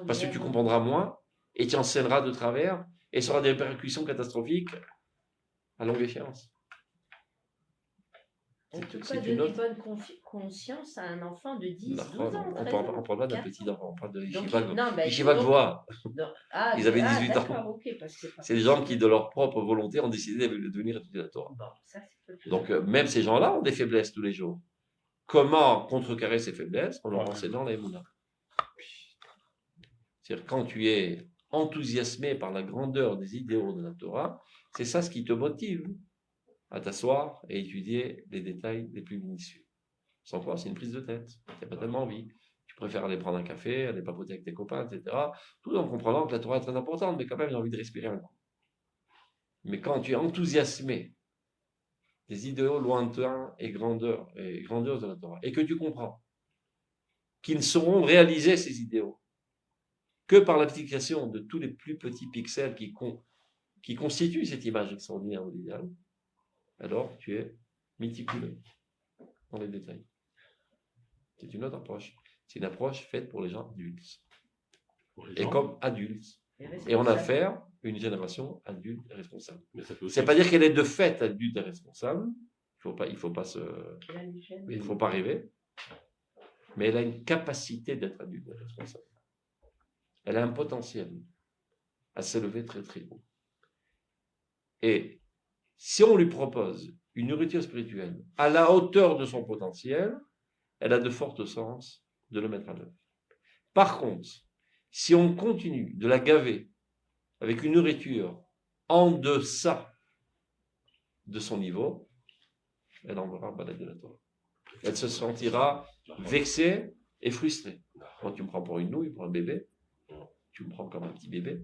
Parce que tu comprendras moins et tu enseigneras de travers et ça aura des répercussions catastrophiques à longue échéance. On ne peut pas C'est donner une autre. bonne conscience à un enfant de 10, 12 ans. On 13 parle ans. pas d'un 4 petit enfant, on parle de Donc, Yeshiva non, bah, Yeshiva Gvoa. non. Ah, Ils avaient 18 ans. d'accord, ok, parce que C'est des gens qui, de leur propre volonté, ont décidé de devenir étudier la Torah. Bon, ça, c'est autre chose. Donc, même ces gens-là ont des faiblesses tous les jours. Comment contrecarrer ces faiblesses? En leur enseignant la Emouna. C'est-à-dire, quand tu es enthousiasmé par la grandeur des idéaux de la Torah, c'est ça ce qui te motive à t'asseoir et étudier les détails les plus minutieux. Sans quoi, c'est une prise de tête. Tu n'as pas tellement envie. Tu préfères aller prendre un café, aller papoter avec tes copains, etc. Tout en comprenant que la Torah est très importante, mais quand même, j'ai envie de respirer un coup. Mais quand tu es enthousiasmé des idéaux lointains et grandioses de la Torah, et que tu comprends qu'ils ne seront réalisés, ces idéaux, que par l'application de tous les plus petits pixels qui constituent cette image extraordinaire de l'idéal, alors tu es méticuleux dans les détails. C'est une autre approche. C'est une approche faite pour les gens adultes. Et comme adultes. Et on a affaire à une génération adulte et responsable. Mais ça peut aussi C'est pas dire qu'elle est de fait adulte et responsable. Il faut pas rêver. Mais elle a une capacité d'être adulte et responsable. Elle a un potentiel à s'élever très très haut. Et si on lui propose une nourriture spirituelle à la hauteur de son potentiel, elle a de fortes chances de le mettre à l'œuvre. Par contre, si on continue de la gaver avec une nourriture en deçà de son niveau, elle enverra balader la Torah. Elle se sentira vexée et frustrée. Quand tu me prends pour une nouille, pour un bébé, tu me prends comme un petit bébé.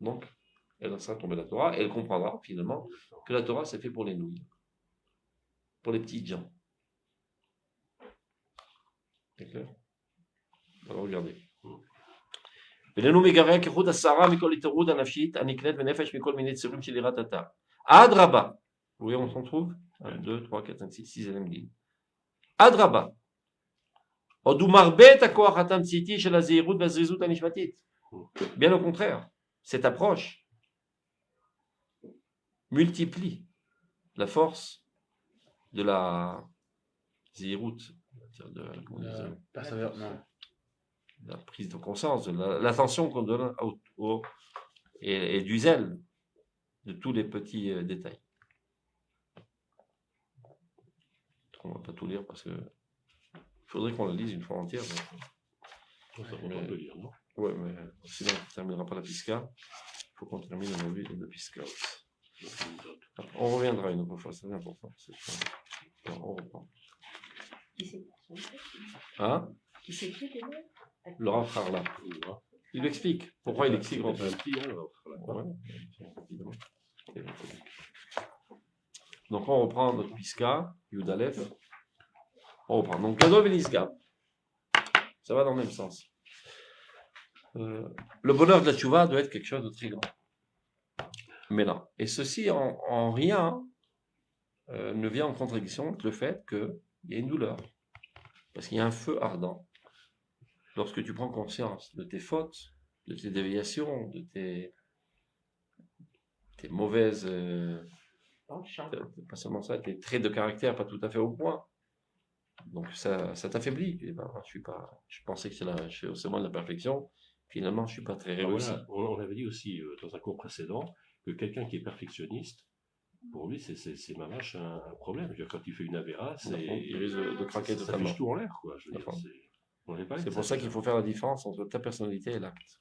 Donc, elle laissera tomber la Torah et elle comprendra finalement que la Torah c'est fait pour les nouilles, pour les petites gens. C'est clair? Alors regardez. Adraba. Vous voyez, on s'en trouve 1, 2, 3, 4, 5, 6, 6 éléments. Adraba. Bien au contraire, cette approche multiplie la force de la zérout, la prise de conscience, de l'attention qu'on donne et du zèle de tous les petits détails. On ne va pas tout lire parce que il faudrait qu'on le lise une fois entière. on peut lire, non? Oui, mais sinon on ne terminera pas la Pisca. Il faut qu'on termine le Pisca aussi. On reviendra une autre fois, c'est important. On reprend. Qui c'est? Hein? Qui c'est qui déjà? Le Rav Harla. Il explique pourquoi il explique. un petit, alors. Ouais, évidemment. Donc on reprend notre Pisca, Yud Aleph. On reprend. Donc Gadol Benisga. Ça va dans le même sens. Le bonheur de la tchouva doit être quelque chose de très grand. Mais non. Et ceci en rien ne vient en contradiction avec le fait qu'il y a une douleur. Parce qu'il y a un feu ardent. Lorsque tu prends conscience de tes fautes, de tes déviations, de tes mauvaises... pas seulement ça, tes traits de caractère pas tout à fait au point. Donc ça t'affaiblit. Et ben, je pensais que c'est moi de la perfection. Finalement, je suis pas très réussi. Voilà. On avait dit aussi dans un cours précédent que quelqu'un qui est perfectionniste, pour lui, c'est mamache un problème. Je veux dire, quand il fait une avéra, Il risque de craquer ça totalement. fiche tout en l'air, quoi. Je veux dire, C'est pour ça qu'il faut faire la différence entre ta personnalité et l'acte.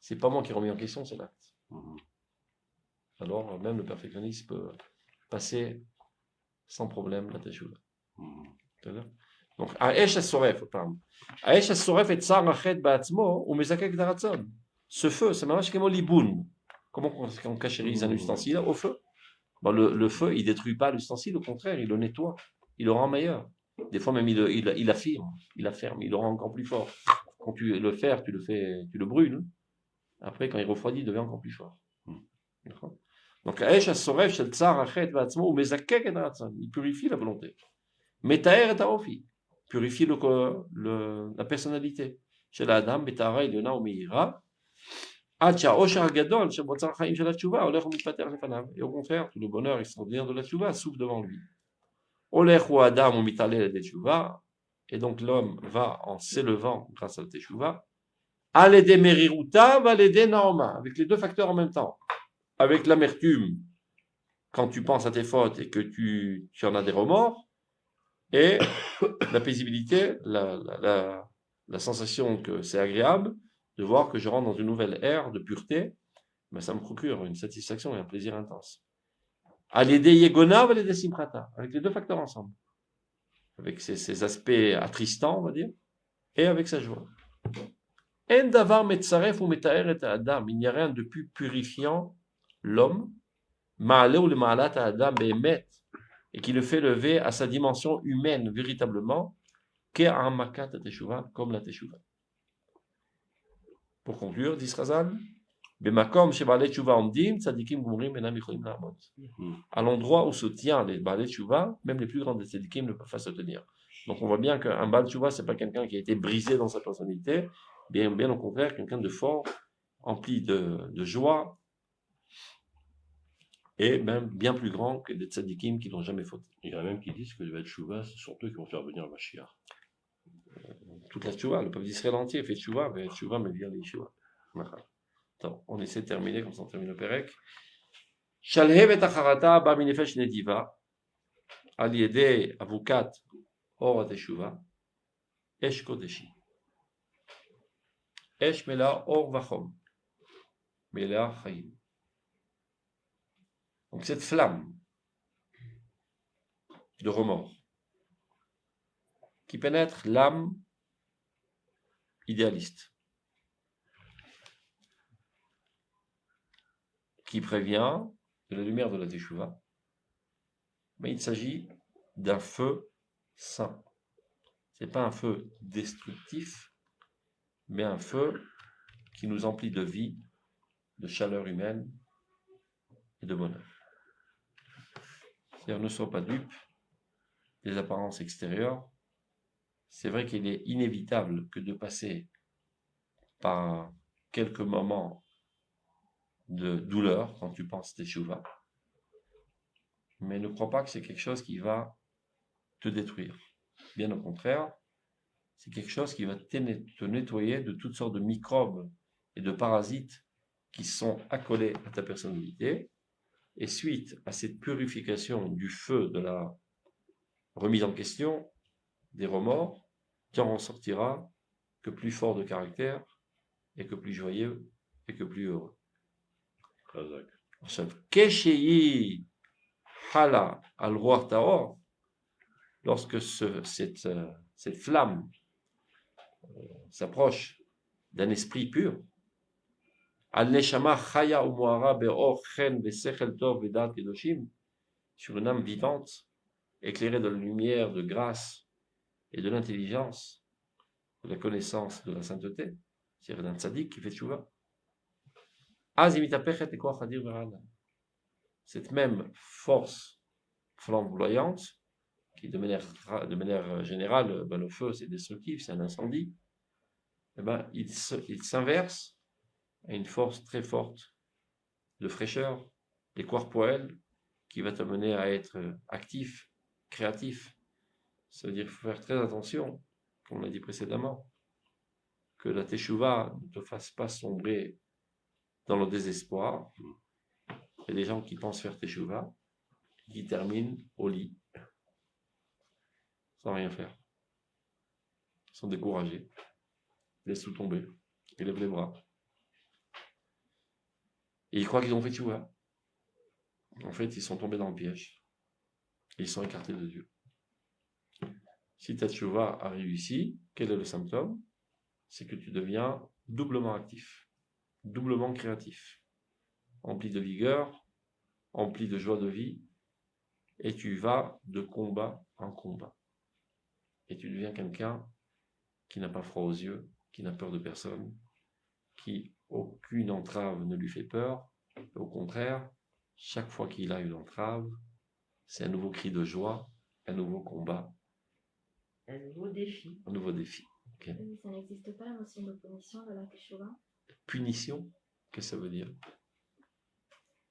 C'est pas moi qui remets en question, c'est l'acte. Alors, même le perfectionniste peut passer sans problème la teshuva. Donc, האש השורף, אותם. האש השורף את צער החטא בעצמו, הוא מזקק את הרצון. Ce feu, c'est ממש כמו ליבון. Comment on cachérise un ustensile au feu? Bon, le feu, il détruit pas l'ustensile, au contraire, il le nettoie, il le rend meilleur. Des fois même, il affirme, il afferme, il le rend encore plus fort. Quand tu le fer, tu le brûles. Après, quand il refroidit, il devient encore plus fort. D'accord? Donc, האש השורף של צער החטא בעצמו, הוא מזקק את הרצון, il purifie la volonté. מטהר את האופי, purifie la personnalité. של האדם בטהרה עליונה ומהירה, עד שהעושר הגדול שבאוצר החיים של התשובה הולך ומתפתח לפניו. Et au contraire, tout le bonheur extraordinaire de la tchouva s'ouvre devant lui. הולך הוא האדם ומתעלה על ידי תשובה, et donc l'homme va en s'élevant grâce à la tchouva, על ידי מרירותה ועל ידי נעמה, avec les deux facteurs en même temps. Avec l'amertume, quand tu penses à tes fautes et que tu en as des remords, et la paisibilité, la sensation que c'est agréable de voir que je rentre dans une nouvelle ère de pureté, mais ça me procure une satisfaction et un plaisir intense. À l'aider Yegona, à l'aider Simprata, avec les deux facteurs ensemble, avec ses aspects attristants, on va dire, et avec sa joie. En davar metzaref ou metaer et adam, il n'y a rien de plus purifiant l'homme, ma'ale ou le ma'alat adam be'emet, et qui le fait lever à sa dimension humaine véritablement, qu'un makat teshuva, comme la teshuva. Pour conclure, dit Razal, bemakom shebalei teshuva omdim, tzadikim gumurim enam yicholim la'amod. À l'endroit où se tient les balei teshuva, même les plus grands des tzadikim ne peuvent pas se tenir. Donc on voit bien qu'un balei teshuva, c'est pas quelqu'un qui a été brisé dans sa personnalité, bien au contraire, quelqu'un de fort, empli de joie, et même bien plus grand que des tzadikim qui n'ont jamais fauté. Il y en a même qui disent que le Tchouva, ce sont eux qui vont faire venir le Mashiach. Toute la tchouva, le peuple d'Israël entier fait tchouva, mais tchouva mais bien les tchouva. On essaie de terminer comme ça on termine le Pérec. Shalhevet acharata ba minefesh nediva al yedei avukat or teshuva esh kodeshi. Esh mela or vachom mela chayim. Donc cette flamme de remords qui pénètre l'âme idéaliste, qui prévient de la lumière de la Teshuvah, mais il s'agit d'un feu saint. Ce n'est pas un feu destructif, mais un feu qui nous emplit de vie, de chaleur humaine et de bonheur. C'est-à-dire, ne sois pas dupe des apparences extérieures. C'est vrai qu'il est inévitable que de passer par quelques moments de douleur quand tu penses teshuva, mais ne crois pas que c'est quelque chose qui va te détruire. Bien au contraire, c'est quelque chose qui va te nettoyer de toutes sortes de microbes et de parasites qui sont accolés à ta personnalité. Et suite à cette purification du feu de la remise en question, des remords, tu en ressortiras que plus fort de caractère, et que plus joyeux, et que plus heureux. Kesheyi hala al ruach taor, lorsque cette flamme s'approche d'un esprit pur, al neshama chaya umuara be'or chen ve'sechel tov ve'dat kedoshim, sur une âme vivante, éclairée de la lumière de grâce et de l'intelligence, de la connaissance de la sainteté, c'est-à-dire d'un tzaddik qui fait tchouva. Cette même force flamboyante, qui de manière générale, le feu c'est destructif, c'est un incendie, il s'inverse à une force très forte de fraîcheur et corporelle qui va t'amener à être actif, créatif. Ça veut dire qu'il faut faire très attention, comme on l'a dit précédemment, que la teshuva ne te fasse pas sombrer dans le désespoir. Il y a des gens qui pensent faire teshuva, qui terminent au lit, sans rien faire. Ils sont découragés, ils laissent tout tomber, ils lèvent les bras. Et ils croient qu'ils ont fait teshuva. En fait, ils sont tombés dans le piège. Et ils sont écartés de Dieu. Si ta tchouva arrive ici, quel est le symptôme? C'est que tu deviens doublement actif, doublement créatif, empli de vigueur, empli de joie de vie, et tu vas de combat en combat. Et tu deviens quelqu'un qui n'a pas froid aux yeux, qui n'a peur de personne, qui aucune entrave ne lui fait peur. Au contraire, chaque fois qu'il a une entrave, c'est un nouveau cri de joie, un nouveau combat, Un nouveau défi. un nouveau défi. Okay. Oui, ça n'existe pas la notion de punition dans la Teshuvah. Punition, qu'est-ce que ça veut dire?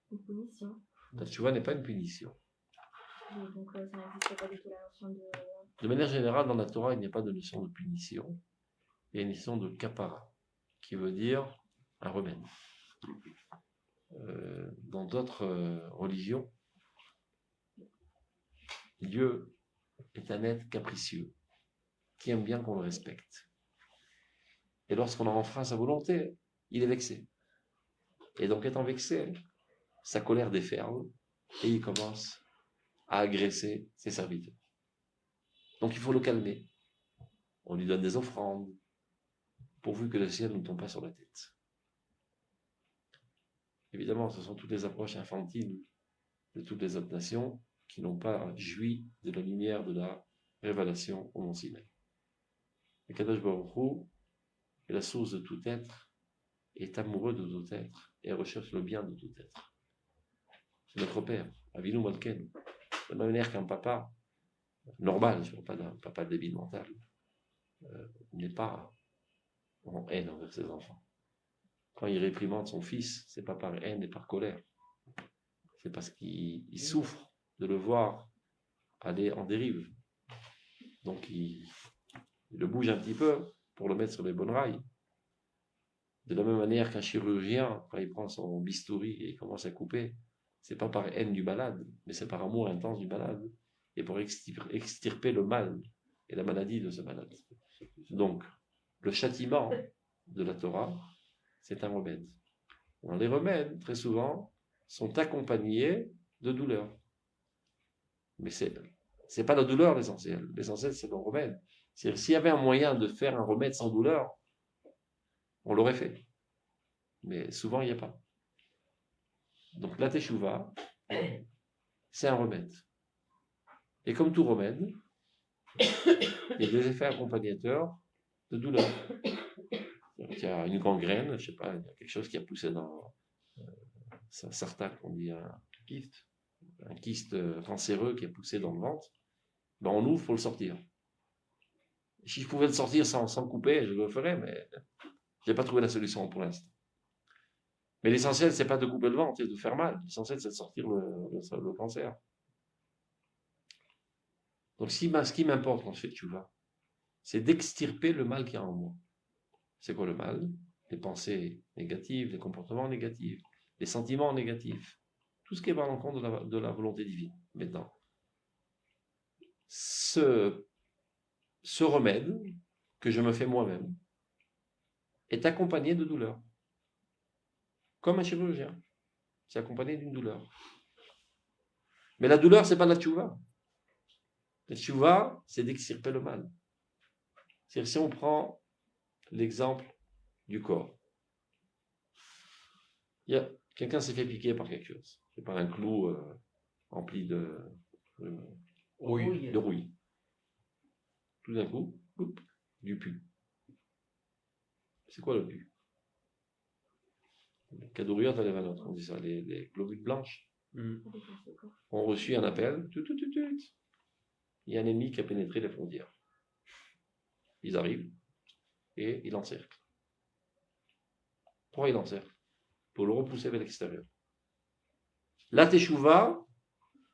Une punition. La tchouva n'est pas une punition. Oui, donc ça n'existe pas du tout la notion de. De manière générale, dans la Torah, il n'y a pas de notion de punition. Il y a une notion de kapara, qui veut dire un remède. Dans d'autres religions, Dieu est un être capricieux, qui aime bien qu'on le respecte. Et lorsqu'on en enfreint sa volonté, il est vexé. Et donc, étant vexé, sa colère déferle, et il commence à agresser ses serviteurs. Donc, il faut le calmer. On lui donne des offrandes, pourvu que le ciel ne tombe pas sur la tête. Évidemment, ce sont toutes les approches infantiles de toutes les autres nations qui n'ont pas joui de la lumière de la révélation au Mont Sinaï. Le Kadosh Baruch Hu est la source de tout être, est amoureux de tout être et recherche le bien de tout être. C'est notre Père, Avinu Malkeinu. De la même manière qu'un papa normal, je ne parle pas d'un papa débile mental, n'est pas en haine envers ses enfants. Quand il réprimande son fils, c'est pas par haine et par colère. C'est parce qu'il souffre de le voir aller en dérive. Donc il le bouge un petit peu pour le mettre sur les bonnes rails. De la même manière qu'un chirurgien, quand il prend son bistouri et il commence à couper, c'est pas par haine du malade, mais c'est par amour intense du malade et pour extirper le mal et la maladie de ce malade. Donc, le châtiment de la Torah, c'est un remède. Alors, les remèdes, très souvent, sont accompagnés de douleur. Mais c'est pas la douleur l'essentiel. L'essentiel, c'est le remède. C'est-à-dire, s'il y avait un moyen de faire un remède sans douleur, on l'aurait fait. Mais souvent, il n'y a pas. Donc, la teshuva, c'est un remède. Et comme tout remède, il y a des effets accompagnateurs de douleur. Donc, il y a une gangrène, je ne sais pas, il y a quelque chose qui a poussé dans un sartac, on dit un kyste cancéreux qui a poussé dans le ventre. Ben, on ouvre pour le sortir. Si je pouvais le sortir sans couper, je le ferais, mais je n'ai pas trouvé la solution pour l'instant. Mais l'essentiel, c'est pas de couper le ventre et de faire mal. L'essentiel, c'est de sortir le cancer. Donc, ce qui m'importe quand je fais tchouva, c'est d'extirper le mal qu'il y a en moi. C'est quoi le mal? Les pensées négatives, les comportements négatifs, les sentiments négatifs. Tout ce qui est par l'encontre de la volonté divine. Maintenant, ce remède que je me fais moi-même est accompagné de douleur. Comme un chirurgien. C'est accompagné d'une douleur. Mais la douleur, c'est pas la tchouva. La tchouva, c'est d'extirper le mal. C'est-à-dire, si on prend l'exemple du corps. Quelqu'un s'est fait piquer par quelque chose. C'est par un clou rempli de rouille. Tout d'un coup, du pus. C'est quoi le pus? Les cadoriot à l'évanot, on dit ça, les globules blanches ont reçu un appel. Il y a un ennemi qui a pénétré les frontières. Ils arrivent et ils l'encerclent. Pourquoi ils l'encerclent? Pour le repousser vers l'extérieur. La teshuva,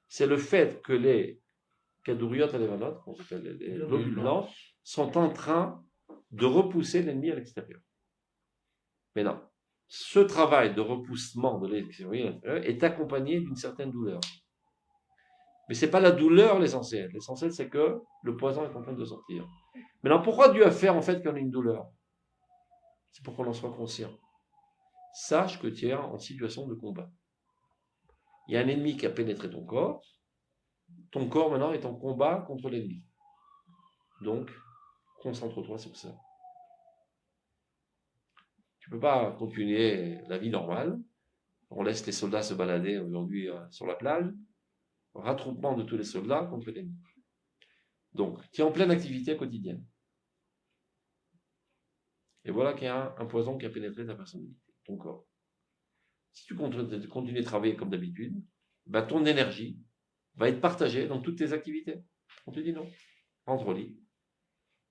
c'est le fait que les cadoriot à l'évanot, qu'on appelle les globules blancs, sont en train de repousser l'ennemi à l'extérieur. Mais non. Ce travail de repoussement de l'extérieur est accompagné d'une certaine douleur. Mais ce n'est pas la douleur l'essentiel. L'essentiel, c'est que le poison est en train de sortir. Maintenant, pourquoi Dieu a fait en fait qu'on ait une douleur? C'est pour qu'on en soit conscient. Sache que tu es en situation de combat. Il y a un ennemi qui a pénétré ton corps. Ton corps maintenant est en combat contre l'ennemi. Donc, concentre-toi sur ça. Tu peux pas continuer la vie normale. On laisse les soldats se balader aujourd'hui sur la plage. Rattroupement de tous les soldats contre l'ennemi. Donc, tu es en pleine activité quotidienne. Et voilà qu'il y a un poison qui a pénétré ta personnalité, ton corps. Si tu continues de travailler comme d'habitude, ben ton énergie va être partagée dans toutes tes activités. On te dit non. Rentre au lit.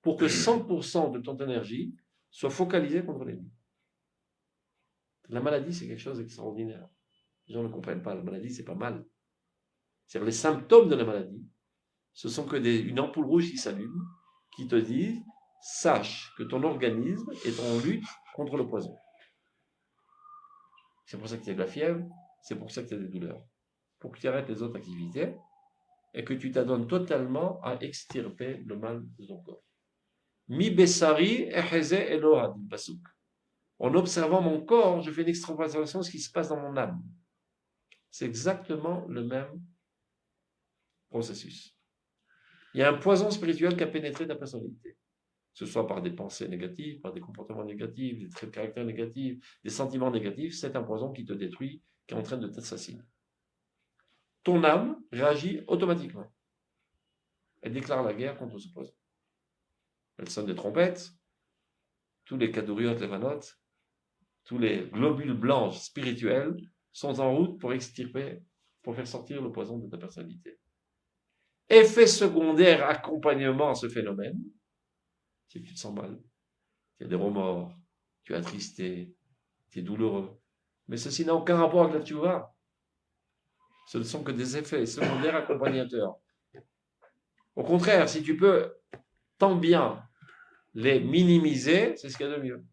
Pour que 100% de ton énergie soit focalisée contre l'ennemi. La maladie, c'est quelque chose d'extraordinaire. Les gens ne comprennent pas. La maladie, c'est pas mal. C'est-à-dire les symptômes de la maladie, ce sont que une ampoule rouge qui s'allume, qui te dit, sache que ton organisme est en lutte contre le poison. C'est pour ça que tu as de la fièvre, c'est pour ça que tu as des douleurs. Pour que tu arrêtes les autres activités et que tu t'adonnes totalement à extirper le mal de ton corps. Mi bessari eheze Eloha, dit le Pasuk. En observant mon corps, je fais une extrapolation de ce qui se passe dans mon âme. C'est exactement le même processus. Il y a un poison spirituel qui a pénétré ta personnalité. Que ce soit par des pensées négatives, par des comportements négatifs, des traits de caractère négatifs, des sentiments négatifs, c'est un poison qui te détruit, qui est en train de t'assassiner. Ton âme réagit automatiquement. Elle déclare la guerre contre ce poison. Elle sonne des trompettes, tous les kaduriotes, les vanotes, tous les globules blancs spirituels sont en route pour extirper, pour faire sortir le poison de ta personnalité. Effet secondaire, accompagnement à ce phénomène, c'est que tu te sens mal, tu as des remords, tu es attristé, tu es douloureux. Mais ceci n'a aucun rapport avec la tchouva. Ce ne sont que des effets secondaires accompagnateurs. Au contraire, si tu peux tant bien les minimiser, c'est ce qu'il y a de mieux.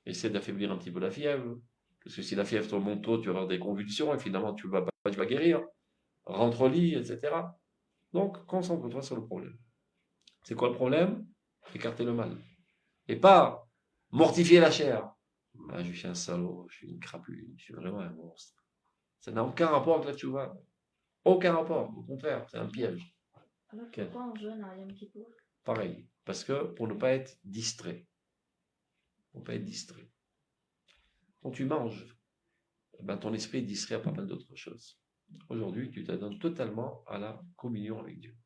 Essaie d'affaiblir un petit peu la fièvre, parce que si la fièvre te monte trop, tu vas avoir des convulsions et finalement tu vas guérir. Rentre au lit, etc. Donc, concentre-toi sur le problème. C'est quoi le problème? Écarter le mal. Et pas mortifier la chair. Ah, je suis un salaud, je suis une crapule, je suis vraiment un monstre. Ça n'a aucun rapport avec la tchouva. Aucun rapport. Au contraire, c'est un piège. Alors pourquoi on jeûne à Yom Kippour? Pareil. Parce que pour ne pas être distrait. Pour ne pas être distrait. Quand tu manges, ben, ton esprit est distrait à pas mal d'autres choses. Aujourd'hui, tu t'adonnes totalement à la communion avec Dieu.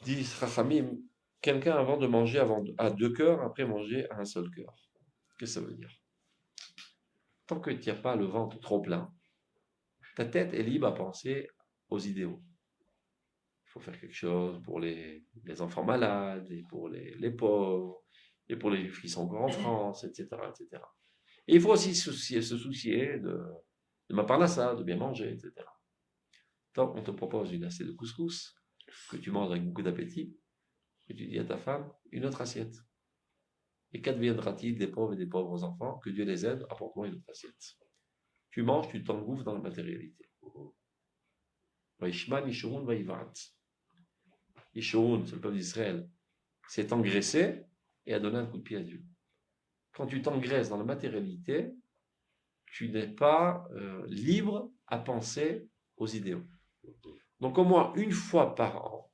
Dit Chachamim, quelqu'un avant de manger à deux cœurs, après manger à un seul cœur. Qu'est-ce que ça veut dire? Tant que tu n'as pas le ventre trop plein, ta tête est libre à penser aux idéaux. Il faut faire quelque chose pour les enfants malades, et pour les pauvres, et pour les juifs qui sont encore en France, etc., etc. Et il faut aussi se soucier de ma parnassa, de bien manger, etc. Donc, on te propose une assiette de couscous, que tu manges avec beaucoup d'appétit, et tu dis à ta femme, une autre assiette. Et qu'adviendra-t-il des pauvres et des pauvres enfants? Que Dieu les aide, apporte-moi une autre assiette. Tu manges, tu t'engouffres dans la matérialité. Vaishman, Yishurun, Vaivat. Yishurun, c'est le peuple d'Israël, s'est engraissé et a donné un coup de pied à Dieu. Quand tu t'engraisses dans la matérialité, tu n'es pas libre à penser aux idéaux. Donc au moins une fois par an,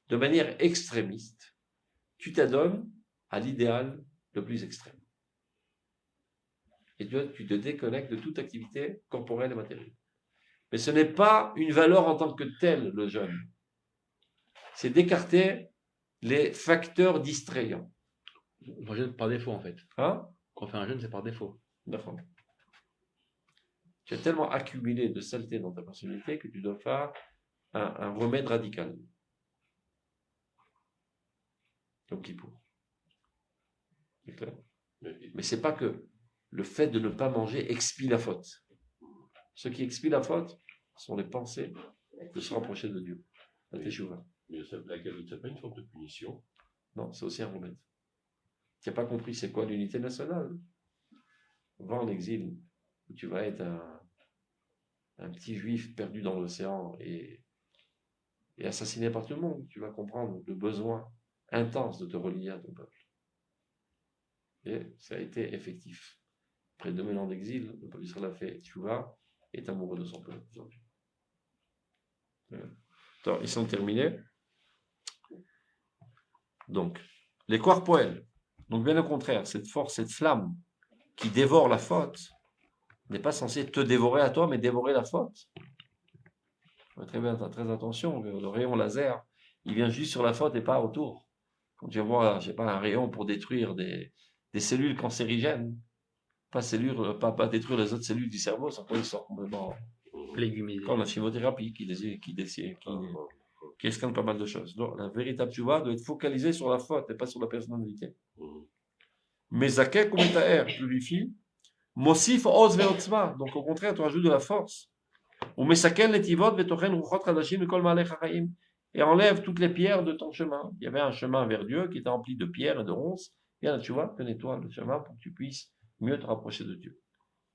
de manière extrémiste, tu t'adonnes à l'idéal le plus extrême. Et tu te déconnectes de toute activité corporelle et matérielle. Mais ce n'est pas une valeur en tant que telle, le jeûne. C'est d'écarter les facteurs distrayants. On jeûne par défaut, en fait. Hein? Quand on fait un jeûne, c'est par défaut. D'accord. Tu as tellement accumulé de saleté dans ta personnalité que tu dois faire un remède radical. Yom Kippour. C'est clair? Mais c'est pas que le fait de ne pas manger expie la faute. Ce qui expie la faute sont les pensées de se rapprocher de Dieu. La teshuva. Mais c'est pas une forme de punition. Non, c'est aussi un remède. Tu n'as pas compris c'est quoi l'unité nationale. Va en exil, où tu vas être un petit juif perdu dans l'océan et assassiné par tout le monde. Tu vas comprendre le besoin intense de te relier à ton peuple. Et ça a été effectif. Après 2000 ans d'exil, le peuple d'Israël a fait tchouva et est amoureux de son peuple aujourd'hui. Alors, ils sont terminés. Donc, les koach poel. Donc, bien au contraire, cette force, cette flamme qui dévore la faute n'est pas censée te dévorer à toi, mais dévorer la faute. Très bien, très attention, le rayon laser, il vient juste sur la faute et pas autour. Quand tu vois, je sais pas, un rayon pour détruire des cellules cancérigènes, pas détruire les autres cellules du cerveau, ça peut sortir complètement. Légumisé. Comme la chimiothérapie qui escanne pas mal de choses. Donc, la véritable tchouva doit être focalisée sur la faute et pas sur la personnalité. Mais Zaké, comme Taher, purifie, Mosif oz ve'otzma. Donc, au contraire, tu rajoutes de la force. Ou Mesaken letivot ve'tochen ruchot chadashim mikol ma'alech ha'chaim. Et enlève toutes les pierres de ton chemin. Il y avait un chemin vers Dieu qui était rempli de pierres et de ronces. Bien, tu vois, que nettoie le chemin pour que tu puisses mieux te rapprocher de Dieu.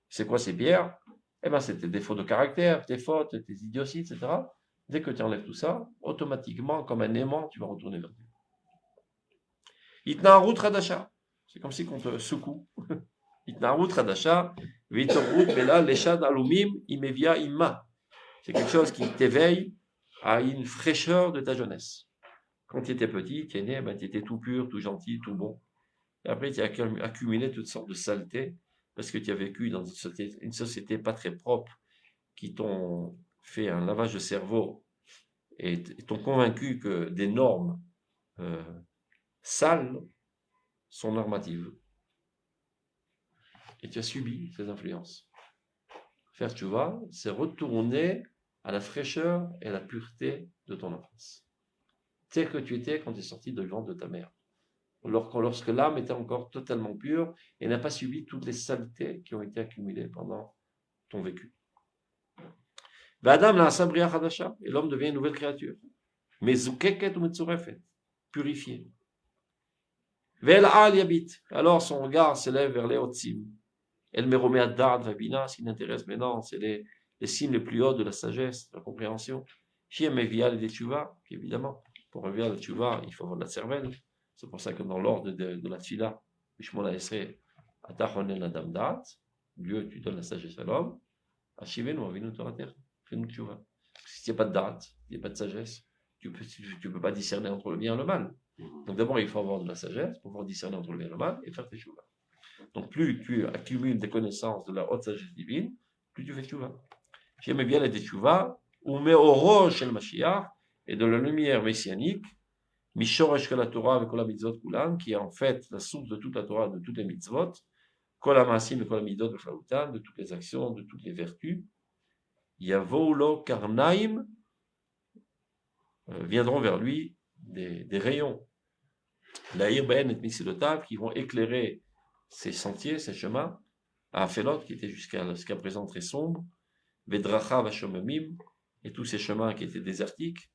C'est quoi ces pierres? Eh bien, c'est tes défauts de caractère, tes fautes, tes idioties, etc. Dès que tu enlèves tout ça, automatiquement, comme un aimant, tu vas retourner vers Dieu. Itna'arut radasha. C'est comme si on te secoue. Itna'arut radasha. Vitorut bela leshad alumim imevia imma. C'est quelque chose qui t'éveille à une fraîcheur de ta jeunesse. Quand tu étais petit, tu es né, tu étais tout pur, tout gentil, tout bon. Et après, tu as accumulé toutes sortes de saletés parce que tu as vécu dans une société pas très propre qui t'ont fait un lavage de cerveau et t'ont convaincu que des normes sales sont normatives. Et tu as subi ces influences. Faire tchouva, c'est retourner à la fraîcheur et à la pureté de ton enfance. Tel que tu étais quand tu es sorti de le ventre de ta mère. Lorsque l'âme était encore totalement pure et n'a pas subi toutes les saletés qui ont été accumulées pendant ton vécu. Adam et l'homme devient une nouvelle créature. Mais purifié. Alors son regard s'élève vers les hautes cimes. Elle me remet à Dard Vabina, ce qui n'intéresse maintenant, c'est les cimes les plus hautes de la sagesse, de la compréhension. Qui aime via les tchouva, évidemment, pour revenir à la tchouva, il faut avoir de la cervelle. C'est pour ça que dans l'ordre de la tfila, Bishmona Esrei, Atachonen Adam Da'at, Dieu, tu donnes la sagesse à l'homme, Ashivenu Avinu Torah Terre, fais-nous tchouva. S'il n'y a pas de da'at, il n'y a pas de sagesse, tu peux pas discerner entre le bien et le mal. Donc d'abord, il faut avoir de la sagesse pour pouvoir discerner entre le bien et le mal et faire tes tchouva. Donc plus tu accumules des connaissances de la haute sagesse divine, plus tu fais tchouva. J'aimais bien les tchouva, ou mais au roche el Mashiach, et de la lumière messianique, Mishoresh la Torah avec la mitzvot kulan, qui est en fait la source de toute la Torah, de toutes les mitzvot, kol ha'maasim et kol ha'midot de Flaoutan, de toutes les actions, de toutes les vertus. Yavoulo karnaim, viendront vers lui des rayons, l'Aïr Ben et Misilotav, qui vont éclairer ses sentiers, ses chemins, à Afelot, qui était jusqu'à présent très sombre, Vedracha Vashomamim, et tous ces chemins qui étaient désertiques,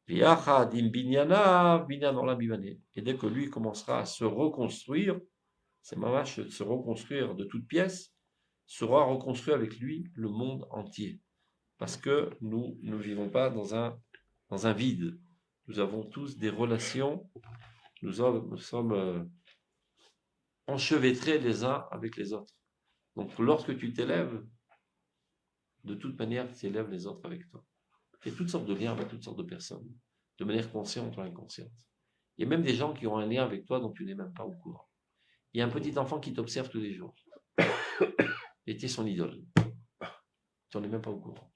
et dès que lui commencera à se reconstruire, c'est mamash de se reconstruire de toutes pièces, sera reconstruit avec lui le monde entier. Parce que nous ne vivons pas dans un vide. Nous avons tous des relations, nous sommes enchevêtrés les uns avec les autres. Donc lorsque tu t'élèves, de toute manière, tu élèves les autres avec toi. Il y a toutes sortes de liens avec toutes sortes de personnes, de manière consciente ou inconsciente. Il y a même des gens qui ont un lien avec toi dont tu n'es même pas au courant. Il y a un petit enfant qui t'observe tous les jours. Et tu es son idole. Tu n'en es même pas au courant.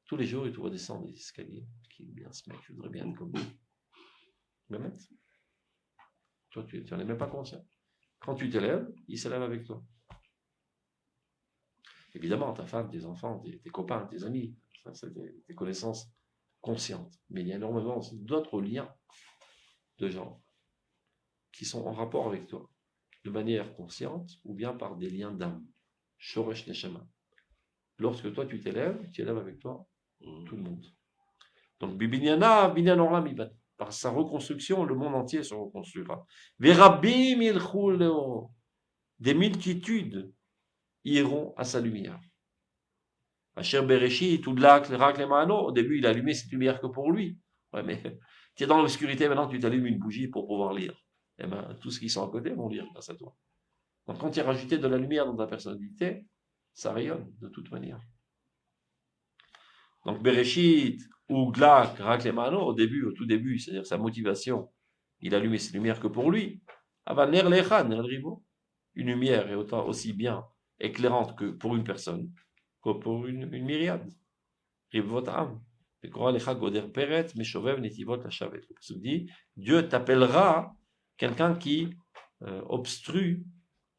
Tous les jours, il te voit descendre des escaliers. Qui est bien ce mec, je voudrais bien être comme lui. Mais même, toi, tu n'en es même pas conscient. Quand tu t'élèves, il s'élève avec toi. Évidemment, ta femme, tes enfants, tes copains, tes amis, ça, c'est des connaissances conscientes. Mais il y a énormément d'autres liens de gens qui sont en rapport avec toi, de manière consciente ou bien par des liens d'âme. Shoresh Neshama. Lorsque toi tu t'élèves, tu élèves avec toi tout le monde. Donc, Bibinyana, Binyan Olam Iban. Par sa reconstruction, le monde entier se reconstruira. Verabim ilchul, des multitudes iront à sa lumière. Asher Bereshit, tout le Mano, au début il a allumé cette lumière que pour lui. Ouais, mais tu es dans l'obscurité, maintenant tu t'allumes une bougie pour pouvoir lire. Et bien, tous ceux qui sont à côté vont lire grâce à toi. Donc, quand tu as rajouté de la lumière dans ta personnalité, ça rayonne de toute manière. Donc, Bereshit, ou Glak, Raklemano, au tout début, c'est-à-dire sa motivation, il allumait ses lumières que pour lui. Avant ner lecha, ner ribo. Une lumière est autant aussi bien éclairante que pour une personne, que pour une myriade. Rivot am. Le Pasuk dit, Dieu t'appellera quelqu'un qui obstrue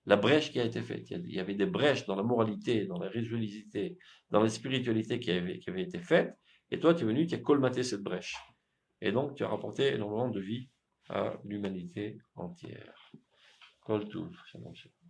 la brèche qui a été faite. Il y avait des brèches dans la moralité, dans la religiosité, dans la spiritualité qui avait été faite, et toi tu es venu, tu as colmaté cette brèche. Et donc tu as rapporté énormément de vie à l'humanité entière. Kol Tuv. Shalom, shalom.